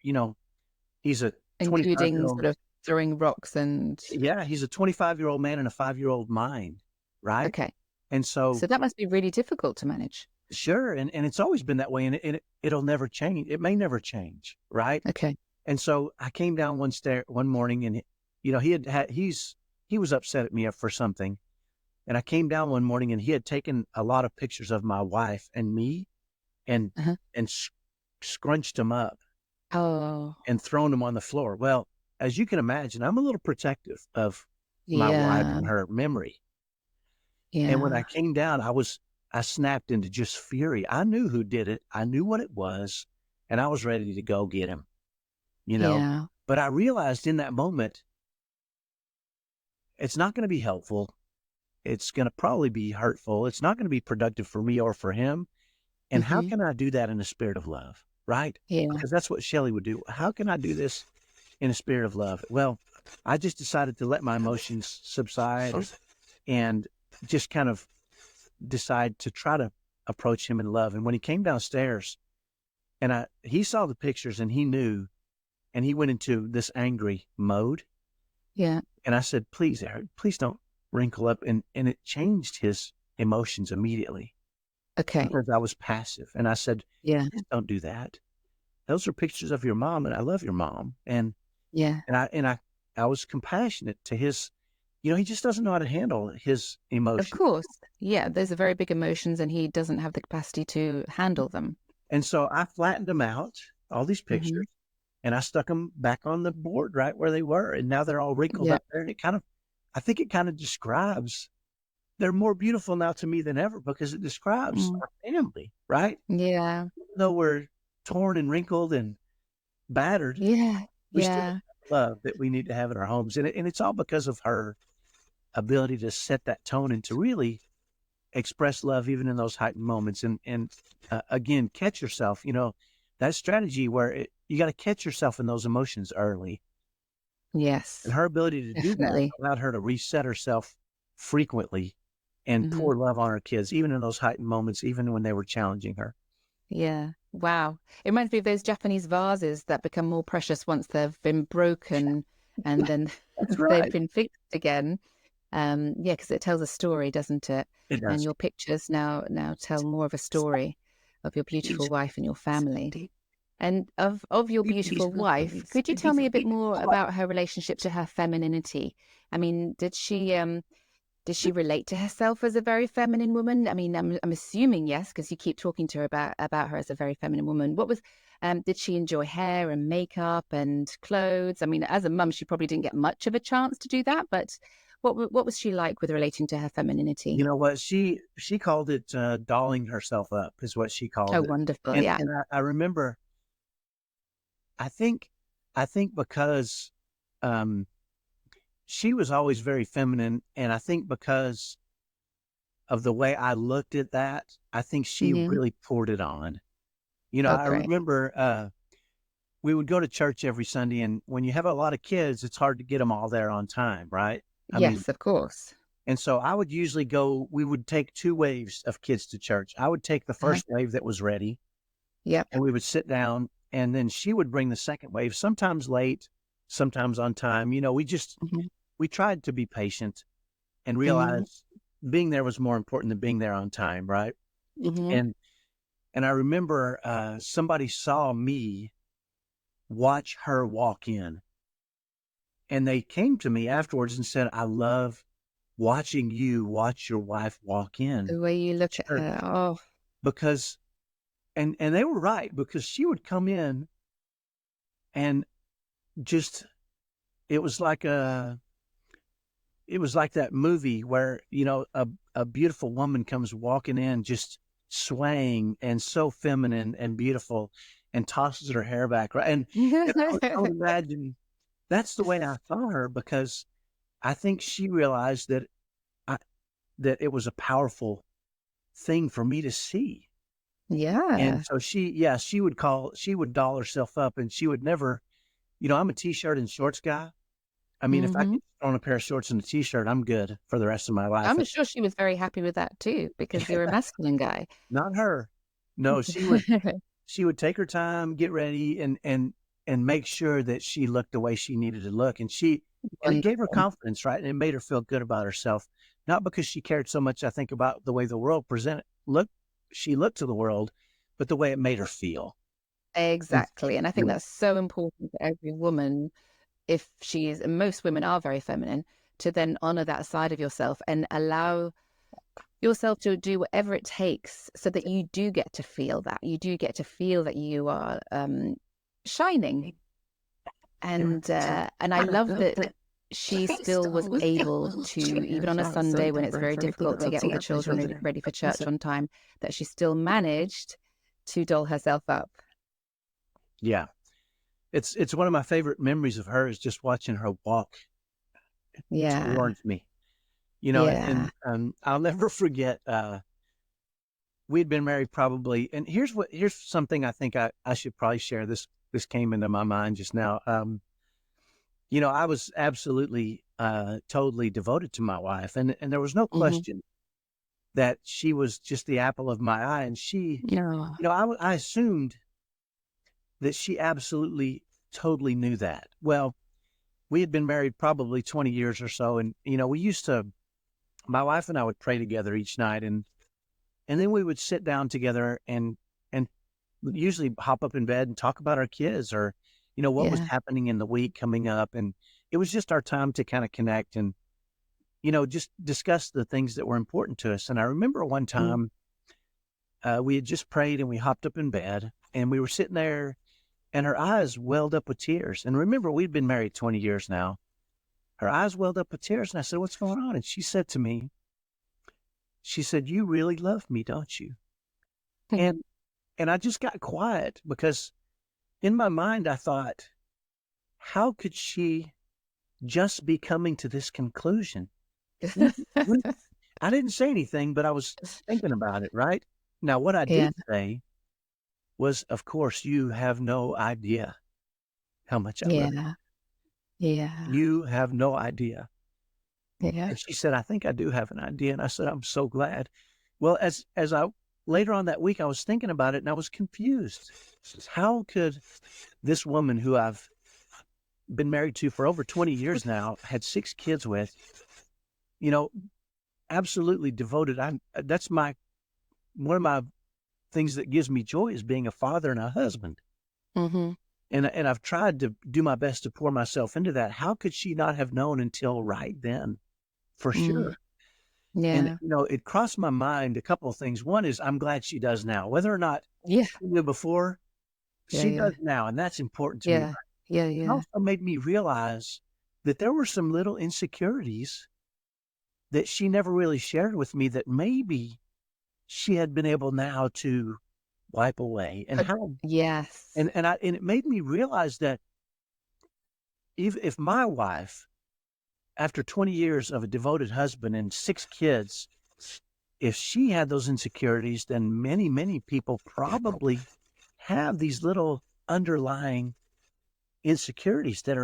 he's a 25 year including old. sort of throwing rocks and, Yeah, he's a 25-year-old man in a 5-year-old mind, right? okay. And so, So that must be really difficult to manage. sure, and it's always been that way, and it'll never change. It may never change, right? Okay. And so I came down one morning, and he was upset at me for something, and I came down one morning, and he had taken a lot of pictures of my wife and me, and Uh-huh. and scrunched them up Oh, and thrown them on the floor. Well, as you can imagine, I'm a little protective of my wife yeah, and her memory. And when I yeah, came down, I snapped into just fury. I knew who did it. I knew what it was, and I was ready to go get him, you know. yeah. But I realized in that moment, it's not going to be helpful. It's going to probably be hurtful. It's not going to be productive for me or for him. And how Hmm. can I do that in a spirit of love? Right? Yeah. Because that's what Shelly would do. How can I do this in a spirit of love? Well, I just decided to let my emotions subside and just kind of decide to try to approach him in love. And when he came downstairs and he saw the pictures and he knew, and he went into this angry mode. Yeah. And I said, please, Eric, please don't wrinkle up. And it changed his emotions immediately Okay. because I was passive. And I said, Yeah. please don't do that. Those are pictures of your mom, and I love your mom. Yeah. I was compassionate to his, he just doesn't know how to handle his Of emotions. course. Yeah. Those are very big emotions and he doesn't have the capacity to handle them. And so I flattened them out, all these Hmm. pictures, and I stuck them back on the board right where they were. And now they're all wrinkled Yeah. up there. And I think it kind of describes, they're more beautiful now to me than ever because it describes Mm. our family, right? Yeah. Even though we're torn and wrinkled and battered, Yeah. we still Yeah. have love that we need to have in our homes. And it's all because of her ability to set that tone and to really express love even in those heightened moments. And again, catch yourself, that strategy where you got to catch yourself in those emotions early. And Yes. her ability to do that Definitely. allowed her to reset herself frequently and Hmm. pour love on her kids, even in those heightened moments, even when they were challenging her. Yeah. Wow. It reminds me of those Japanese vases that become more precious once they've been broken and then That's they've right. been fixed again. Yeah, because it tells a story, doesn't it? It And does. your pictures now tell more of a story of your beautiful wife and your family. And of your beautiful wife, could you tell me a bit more about her relationship to her femininity? I mean, did she relate to herself as a very feminine woman? I mean, I'm assuming yes, because you keep talking to her about her as a very feminine woman. What was did she enjoy hair and makeup and clothes? I mean, as a mum, she probably didn't get much of a chance to do that, but what was she like with relating to her You femininity? know what? She called it dolling herself up, is what she called Oh, it. wonderful. And Yeah. and I remember, I think, because um, she was always very feminine, and I think because of the way I looked at that, I think she Hmm. really poured it on. Oh, I great. remember we would go to church every Sunday, and when you have a lot of kids, it's hard to get them all there on time, right? I mean, Yes, of course. and so I would usually go. We would take two waves of kids to church. I would take the Uh-huh. first wave that was ready, Yep. and we would sit down, and then she would bring the second wave, sometimes late, sometimes on time. Hmm. We tried to be patient and Hmm. realize being there was more important than being there on time, right? Hmm. And I remember somebody saw me watch her walk in, And they came to me afterwards and said, I love watching you watch your wife walk in The way you look at church her. Oh, because, and they were right, because she would come in and just, it was like a, it was like that movie where, a beautiful woman comes walking in, just swaying and so feminine and beautiful, and tosses her hair back. Right. And I would imagine that's the way I saw her, because I think she realized I, that it was a powerful thing for me to see. And yeah. so she would doll herself up, and she would never, I'm a t-shirt and shorts guy. I mean, if I Hmm. could throw on a pair of shorts and a t-shirt, I'm good for the rest of my life. I'm sure she was very happy with that too, because you're a masculine guy. Not her. No, she would take her time, get ready, and make sure that she looked the way she needed to look. And it gave her Wonderful. confidence, right? And it made her feel good about herself. Not because she cared so much, I think, about the way the world she looked to the world, but the way it made her feel. And Exactly. And I think yeah, that's so important for every woman, if she is, and most women are very feminine, to then honor that side of yourself and allow yourself to do whatever it takes so that you do get to feel that. You do get to feel that you are shining. And I love that she still was able to, even on a Sunday when it's very difficult to get all the children ready for church on time, that she still managed to doll herself up. yeah. It's one of my favorite memories of her, is just watching her walk Yeah. towards me. Yeah. And I'll never forget. We'd been married probably, and here's something I think I should probably share. This came into my mind just now. I was absolutely totally devoted to my wife, and there was no Hmm. question that she was just the apple of my eye. And she, No. I assumed that she absolutely totally knew that. Well, we had been married probably 20 years or so, and we used to, my wife and I would pray together each night, and then we would sit down together and usually hop up in bed and talk about our kids, or what was Yeah. happening in the week coming up. And it was just our time to kind of connect and just discuss the things that were important to us. And I remember one Mm. time we had just prayed, and we hopped up in bed, and we were sitting there, and her eyes welled up with tears. And remember, we'd been married 20 years now. Her eyes welled up with tears, and I said, "What's going on?" And she said to me, she said, "You really love me, don't you?" And I just got quiet, because in my mind I thought, how could she just be coming to this conclusion? When when I didn't say anything, but I was thinking about it, right? Now, what I Yeah. did say was, "Of course, you have no idea how much I love Yeah. Yeah. you. You have no idea." Yeah. And she said, "I think I do have an idea." And I said, "I'm so glad." Well, as I later on that week, I was thinking about it, and I was confused. How could this woman, who I've been married to for over 20 years now, had 6 kids with, you know, absolutely devoted. That's one of my things that gives me joy, is being a father and a husband. Hmm. And I've tried to do my best to pour myself into that. How could she not have known until right then? For Mm. sure. And, Yeah. it crossed my mind a couple of things. One is, I'm glad she does now. Whether or not Yeah. she knew before, Yeah. she Yeah. does now, and that's important to me. Yeah. Yeah. It Yeah. also made me realize that there were some little insecurities that she never really shared with me, that maybe she had been able now to wipe away. And But how, yes. and it made me realize that if my wife, after 20 years of a devoted husband and 6 kids, if she had those insecurities, then many, many people probably have these little underlying insecurities that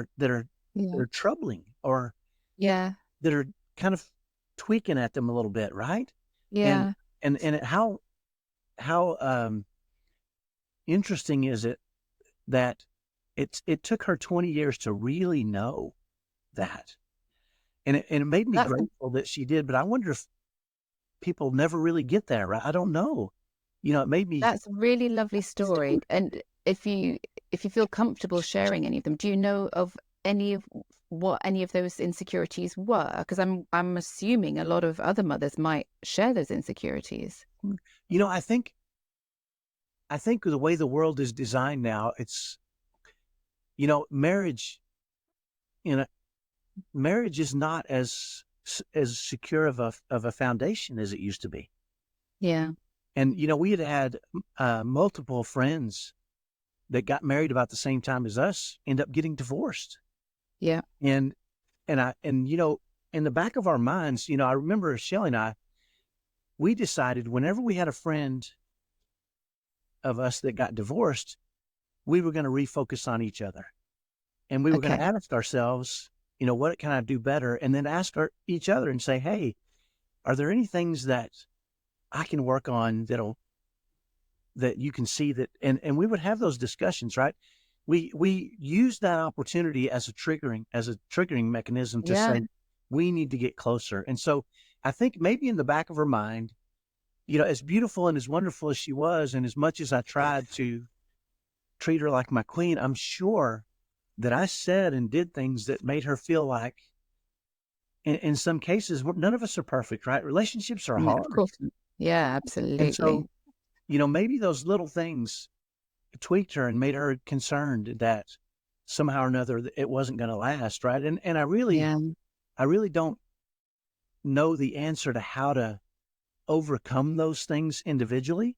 Yeah. are troubling, or Yeah. that are kind of tweaking at them a little bit, right? And Yeah. how interesting is it that it took her 20 years to really know that, and it made me That's grateful that she did. But I wonder if people never really get that, right? I don't know. It made me. that's a really lovely story. And if you feel comfortable sharing any of them, do you know of any of what any of those insecurities were? Because I'm assuming a lot of other mothers might share those insecurities. You know, I think the way the world is designed now, it's, you know, you know, marriage is not as secure of a foundation as it used to be. Yeah. And, you know, we had multiple friends that got married about the same time as us end up getting divorced. Yeah. And, you know, in the back of our minds, you know, I remember Shelly and I, we decided whenever we had a friend of us that got divorced, we were going to refocus on each other. And we were going to Okay. ask ourselves, you know, what can I do better? And then ask each other and say, hey, are there any things that I can work on that you can see that, and we would have those discussions, right? We use that opportunity as a triggering mechanism to Yeah. say, we need to get closer. And so I think maybe in the back of her mind, you know, as beautiful and as wonderful as she was, and as much as I tried to treat her like my queen, I'm sure that I said and did things that made her feel like, in some cases, none of us are perfect, right? Relationships are Yeah, of hard. course. Yeah, And absolutely. so, you know, maybe those little things tweaked her and made her concerned that somehow or another it wasn't going to last, right? And Yeah. I really don't know the answer to how to overcome those things individually,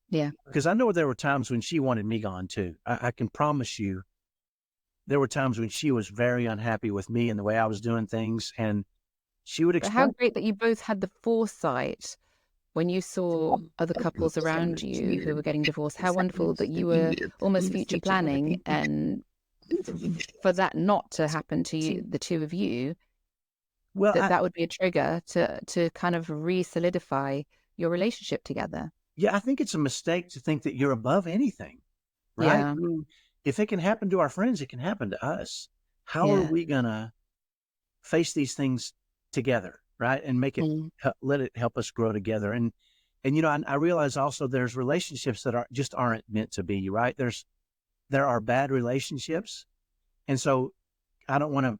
Yeah. because I know there were times when she wanted me gone too. I can promise you there were times when she was very unhappy with me and the way I was doing things, and she would But how express. great that you both had the foresight when you saw other couples around you who were getting divorced. How wonderful that you were almost future planning, and for that not to happen to you, the two of you, Well, that would be a trigger to kind of re-solidify your relationship together. yeah, I think it's a mistake to think that you're above anything, right? Yeah. I mean, if it can happen to our friends, it can happen to us. How are Yeah. we gonna face these things together, right? And Mm. let it help us grow together. And you know, I realize also there's relationships that aren't meant to be, right? There are bad relationships, and so I don't want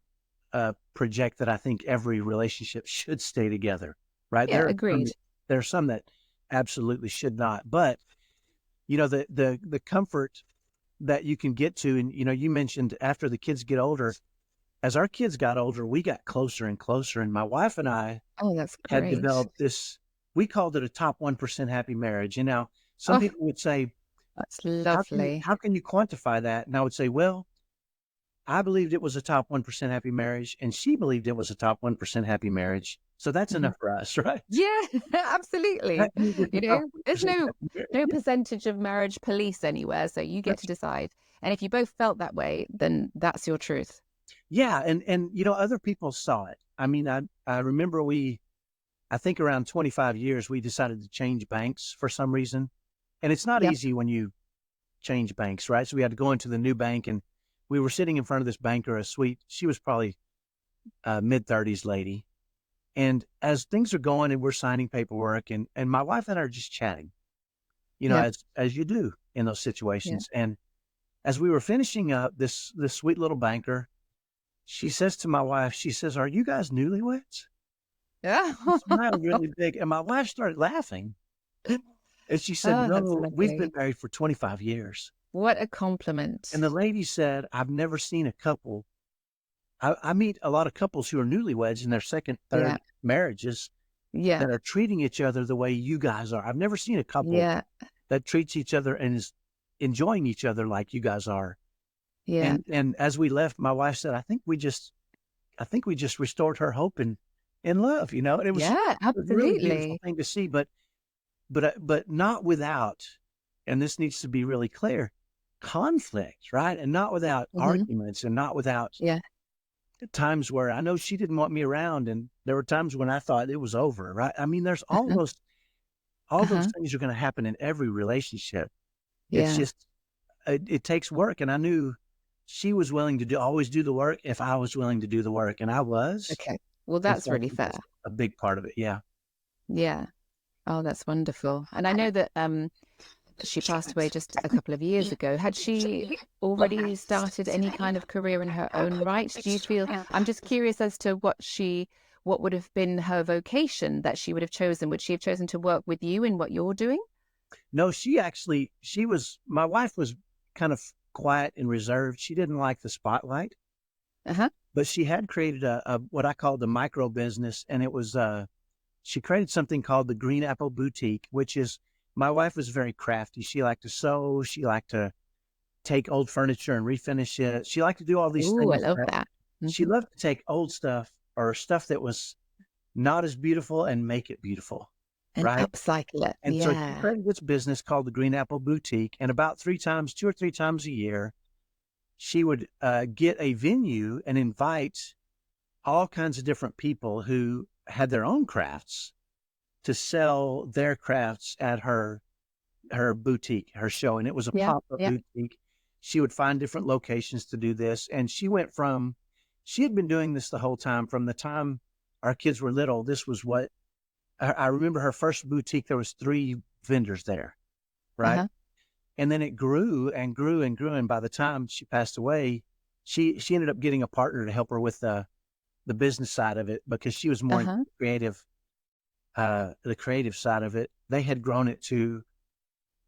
to project that I think every relationship should stay together, right? Yeah, agreed. There are some that absolutely should not, but you know, the comfort that you can get to, and you know, you mentioned after the kids get older. As our kids got older, we got closer and closer, and my wife and I Oh, that's had great. developed this. We called it a top 1% happy marriage. And now some Oh, people would say, that's lovely. how can you quantify that? And I would say, well, I believed it was a top 1% happy marriage, and she believed it was a top 1% happy marriage. So that's Mhm. enough for us, right? Yeah, absolutely. That means it's a You top know, there's 1% no happy marriage. no Yeah. percentage of marriage police anywhere, so you get to decide. And if you both felt that way, then that's your truth. Yeah, and you know, other people saw it. I mean, I remember I think around 25 years, we decided to change banks for some reason. And it's not Yep. easy when you change banks, right? So we had to go into the new bank, and we were sitting in front of this banker, she was probably a mid-30s lady. And as things are going and we're signing paperwork, and my wife and I are just chatting, you know, Yep. as you do in those Yeah. situations. And as we were finishing up, this sweet little banker, she says to my wife, she says, "Are you guys newlyweds?" Yeah. She smiled really big, and my wife started laughing. And she said, Oh, that's "No, we've been lovely. married for 25 years." What a And compliment. the lady said, "I've never seen a couple. I meet a lot of couples who are newlyweds in their second, Yeah. third marriages Yeah. that are treating each other the way you guys are. I've never seen a couple Yeah. that treats each other and is enjoying each other like you guys are." Yeah. And as we left, my wife said, I think we just restored her hope in love, you know, and Yeah, it was a really beautiful absolutely. thing to see, but not without, and this needs to be really clear, conflict, right? And not without Hmm. arguments, and not without Yeah. times where I know she didn't want me around, and there were times when I thought it was over, right? I mean, there's Uh-huh. all those Uh-huh. things are going to happen in every relationship. It's Yeah. just it takes work, and I knew she was willing to always do the work if I was willing to do the work, and I was, Okay. Well, and that's so I really think fair. that's a big part of it. Yeah. Yeah. Oh, that's wonderful. And I know that she passed away just a couple of years ago. Had she already started any kind of career in her own right? Do you feel, I'm just curious as to what would have been her vocation that she would have chosen? Would she have chosen to work with you in what you're doing? No, my wife was kind of quiet and reserved. She didn't like the spotlight, Uh-huh. but she had created a what I called a micro business. And it was, she created something called the Green Apple Boutique, which is, my wife was very crafty. She liked to sew. She liked to take old furniture and refinish it. She liked to do all these Ooh, I things love that that. she Hmm. loved to take old stuff or stuff that was not as beautiful and make it beautiful. And Right. upcycle it. And so she Yeah. created this business called the Green Apple Boutique. And about 2 or 3 times a year, she would get a venue and invite all kinds of different people who had their own crafts to sell their crafts at her boutique, her show. And it was a Yeah. pop-up Yeah. boutique. She would find different locations to do this. And she had been doing this the whole time from the time our kids were little. This was what I remember her first boutique. There was 3 vendors there, right? Uh-huh. And then it grew and grew and grew. And by the time she passed away, she ended up getting a partner to help her with the business side of it, because she was more into Uh-huh. the creative side of it. They had grown it to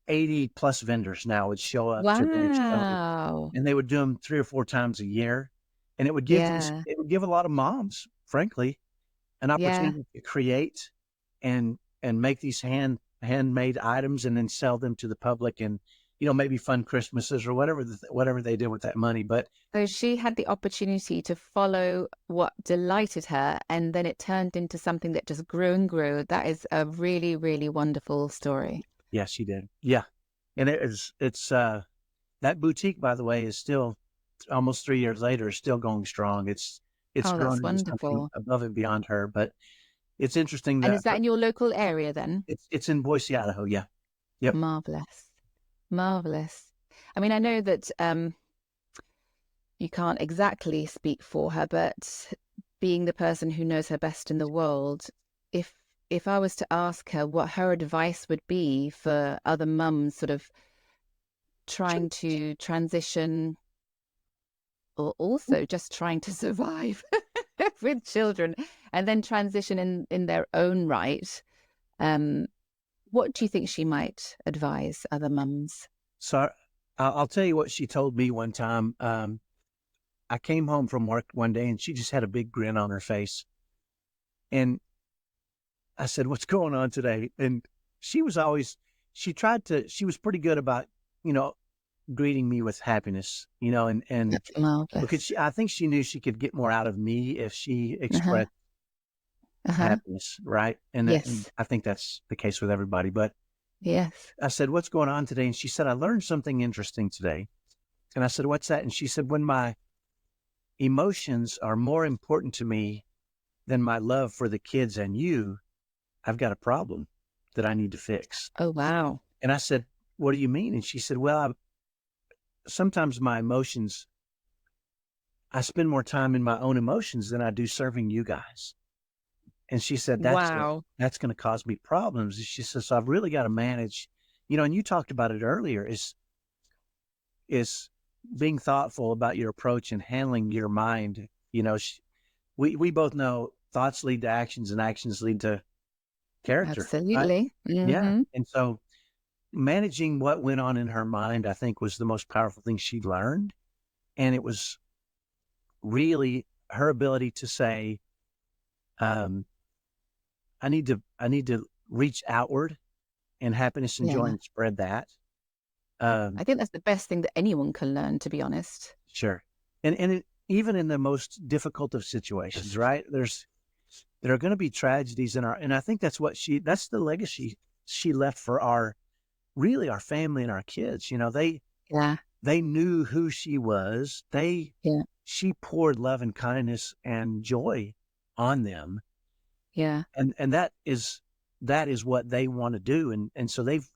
80 plus vendors now would show up to their show, Wow. and they would do them 3 or 4 times a year. And Yeah. it would give a lot of moms, frankly, an Yeah. opportunity to create and make these handmade items and then sell them to the public, and maybe fund Christmases or whatever they did with that money. But So she had the opportunity to follow what delighted her, and then it turned into something that just grew and grew. That is a really, really wonderful story. yeah, she did. Yeah. And it's that boutique, by the way, is still almost 3 years later, is still going strong. It's Oh, grown that's into something wonderful. above and beyond her. But it's interesting And that is that in your local area then? it's in Boise, Idaho. Yeah. Yep. Marvelous. Marvelous. I mean, I know that you can't exactly speak for her, but being the person who knows her best in the world, if if I was to ask her what her advice would be for other mums sort of trying to transition or also just trying to survive with children and then transition in their own right, um, what do you think she might advise other mums? So I'll tell you what she told me one time. I came home from work one day and she just had a big grin on her face. And I said, "What's going on today?" And she was always, she was pretty good about, you know, greeting me with happiness, and That's because marvelous. I think she knew she could get more out of me if she Uh-huh. expressed Uh-huh. happiness. Right. And Yes. I think that's the case with everybody. But Yes. I said, "What's going on today?" And she said, "I learned something interesting today." And I said, "What's that?" And she said, "When my emotions are more important to me than my love for the kids and you, I've got a problem that I need to fix." Oh, wow. And I said, "What do you mean?" And she said, "Well, sometimes my emotions, I spend more time in my own emotions than I do serving you guys." And she said, Wow. that's going to cause me problems." And she says, "So I've really got to manage, and you talked about it earlier, is being thoughtful about your approach and handling your mind. We both know thoughts lead to actions and actions lead to character, right?" Absolutely. Yeah. Hmm. And so managing what went on in her mind, I think, was the most powerful thing she learned. And it was really her ability to say, um, I need to reach outward, and happiness and joy, Yeah. and spread that. I Um, think that's the best thing that anyone can learn, to be honest. sure. Even in the most difficult of situations, right? There are going to be tragedies and I think that's the legacy she left for our family and our kids. Yeah. They knew who she was. Yeah. She poured love and kindness and joy on them. Yeah. And that is what they want to do. And so they've,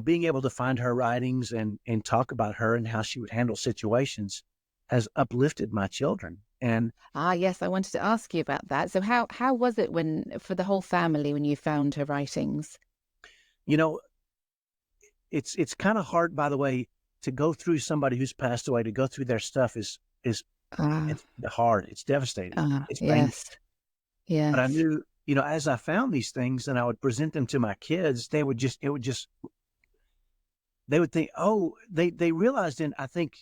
being able to find her writings and talk about her and how she would handle situations has uplifted my children. And, Ah, yes, I wanted to ask you about that. So how was it when for the whole family when you found her writings? you know, it's kind of hard, by the way, to go through somebody who's passed away, to go through their stuff is Ah, it's hard. It's devastating. It's painful. yes, But I yes. knew, as I found these things and I would present them to my kids, they would think, oh, they realized, and I think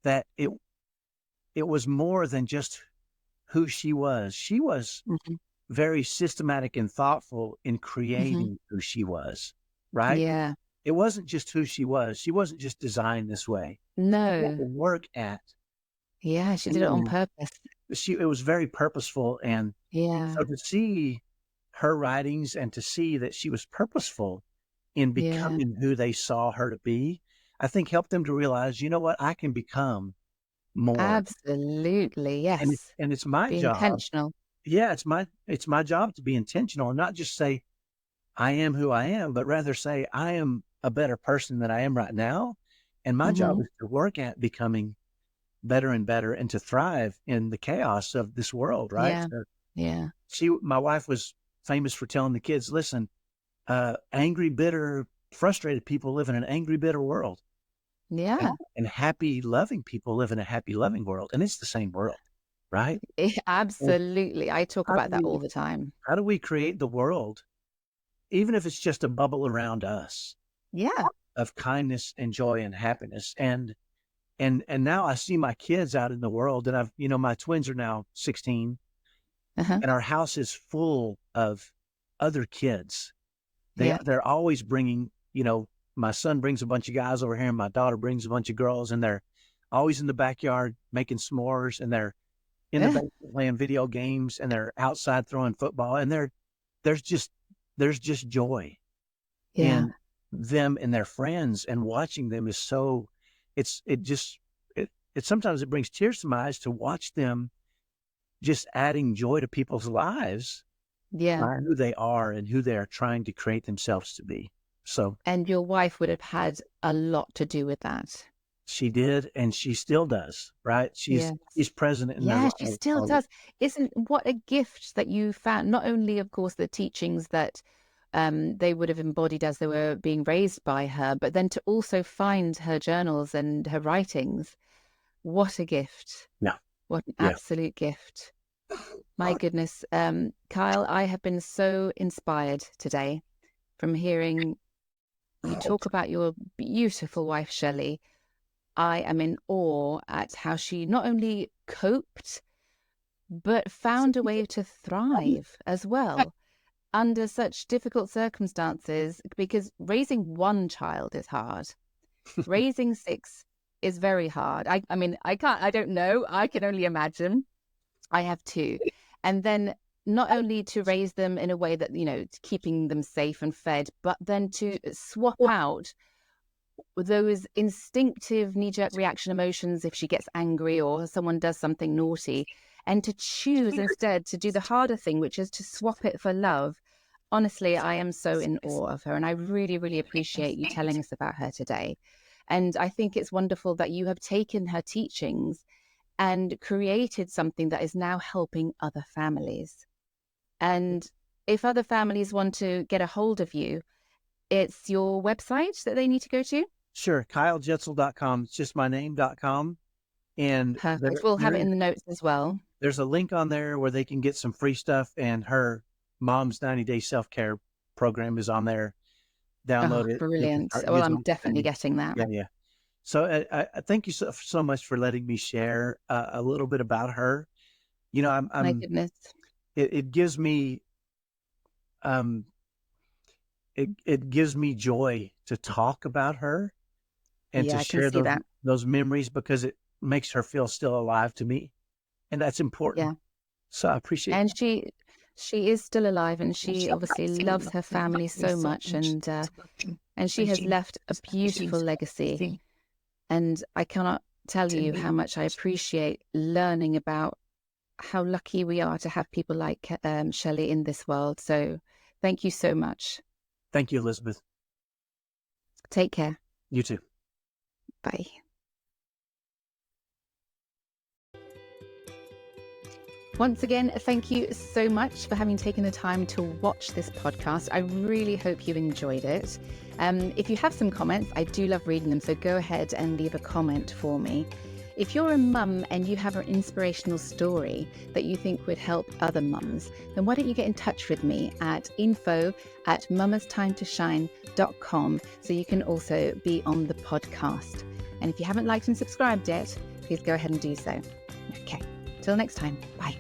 that it was more than just who she was. She was Hmm. very systematic and thoughtful in Hmm. creating who she was, right? Yeah. It wasn't just who she was. She wasn't just designed this way. She had No. to work at Yeah, she did it on being, purpose. it was very purposeful. And Yeah. so to see her writings and to see that she was purposeful in Yeah. becoming who they saw her to be, I think helped them to realize, you know what, I can become more. Absolutely. And Yes. it's my Be job. intentional. Yeah, it's my job to be intentional and not just say I am who I am, but rather say I am a better person than I am right now. And my job Hmm. is to work at becoming better and better and to thrive in the chaos of this world, right? Yeah. So Yeah. my wife was famous for telling the kids, listen, angry, bitter, frustrated people live in an angry, bitter world. And, Yeah. and happy, loving people live in a happy, loving world. And it's the same world, right? And Absolutely. I talk how do about that all we the time. how do we create the world, even if it's just a bubble around us, Yeah. of kindness and joy and happiness? And now I see my kids out in the world, and my twins are now 16, Uh-huh. and our house is full of other kids. Yeah. They're always bringing, my son brings a bunch of guys over here, and my daughter brings a bunch of girls, and they're always in the backyard making s'mores, and they're in the Yeah. basement playing video games, and they're outside throwing football, and there's just there's just joy Yeah. in them and their friends, and watching them is so it just it sometimes it brings tears to my eyes to watch them just adding joy to people's lives Yeah. by who they are and who they are trying to create themselves to be. So And your wife would have had a lot to do with that. she did, and she still does, right? Yeah. She's present in their Yeah, she lives. still does. Isn't what a gift that you found, not only, of course, the teachings that they would have embodied as they were being raised by her, but then to also find her journals and her writings. What a gift. Yeah, What an yeah. absolute gift. My goodness. Kyle, I have been so inspired today from hearing you talk about your beautiful wife, Shelley. I am in awe at how she not only coped, but found a way to thrive as well under such difficult circumstances, because raising one child is hard. Raising six is very hard. I mean, I don't know. I can only imagine. I have two. And then not only to raise them in a way that, keeping them safe and fed, but then to swap out those instinctive knee-jerk reaction emotions if she gets angry or someone does something naughty, and to choose instead to do the harder thing, which is to swap it for love. Honestly, I am so in awe of her, and I really, really appreciate you telling us about her today. And I think it's wonderful that you have taken her teachings and created something that is now helping other families. And if other families want to get a hold of you, it's your website that they need to go to? Sure. KyleJetsel.com. It's just my name.com. And Perfect. We'll have it in the notes as well. there's a link on there where they can get some free stuff, and her mom's 90-day self-care program is on there. Oh, Download it. They can brilliant. start Well, using I'm it definitely today. getting that. Yeah, yeah. So I thank you so much for letting me share a little bit about her. My goodness. It gives me um it gives me joy to talk about her and to Yeah, I can share see those that. those memories, because it makes her feel still alive to me, and that's important. Yeah. So I appreciate And that. she is still alive, and she obviously loves her family so much, and she has left a beautiful legacy. And I cannot tell you how much I appreciate learning about how lucky we are to have people like Shelley in this world. So thank you so much. Thank you, Elizabeth. Take care. You too. Bye. Once again, thank you so much for having taken the time to watch this podcast. I really hope you enjoyed it. If you have some comments, I do love reading them, so go ahead and leave a comment for me. If you're a mum and you have an inspirational story that you think would help other mums, then why don't you get in touch with me at info@mamastimetoshine.com so you can also be on the podcast. And if you haven't liked and subscribed yet, please go ahead and do so. Okay, till next time, bye.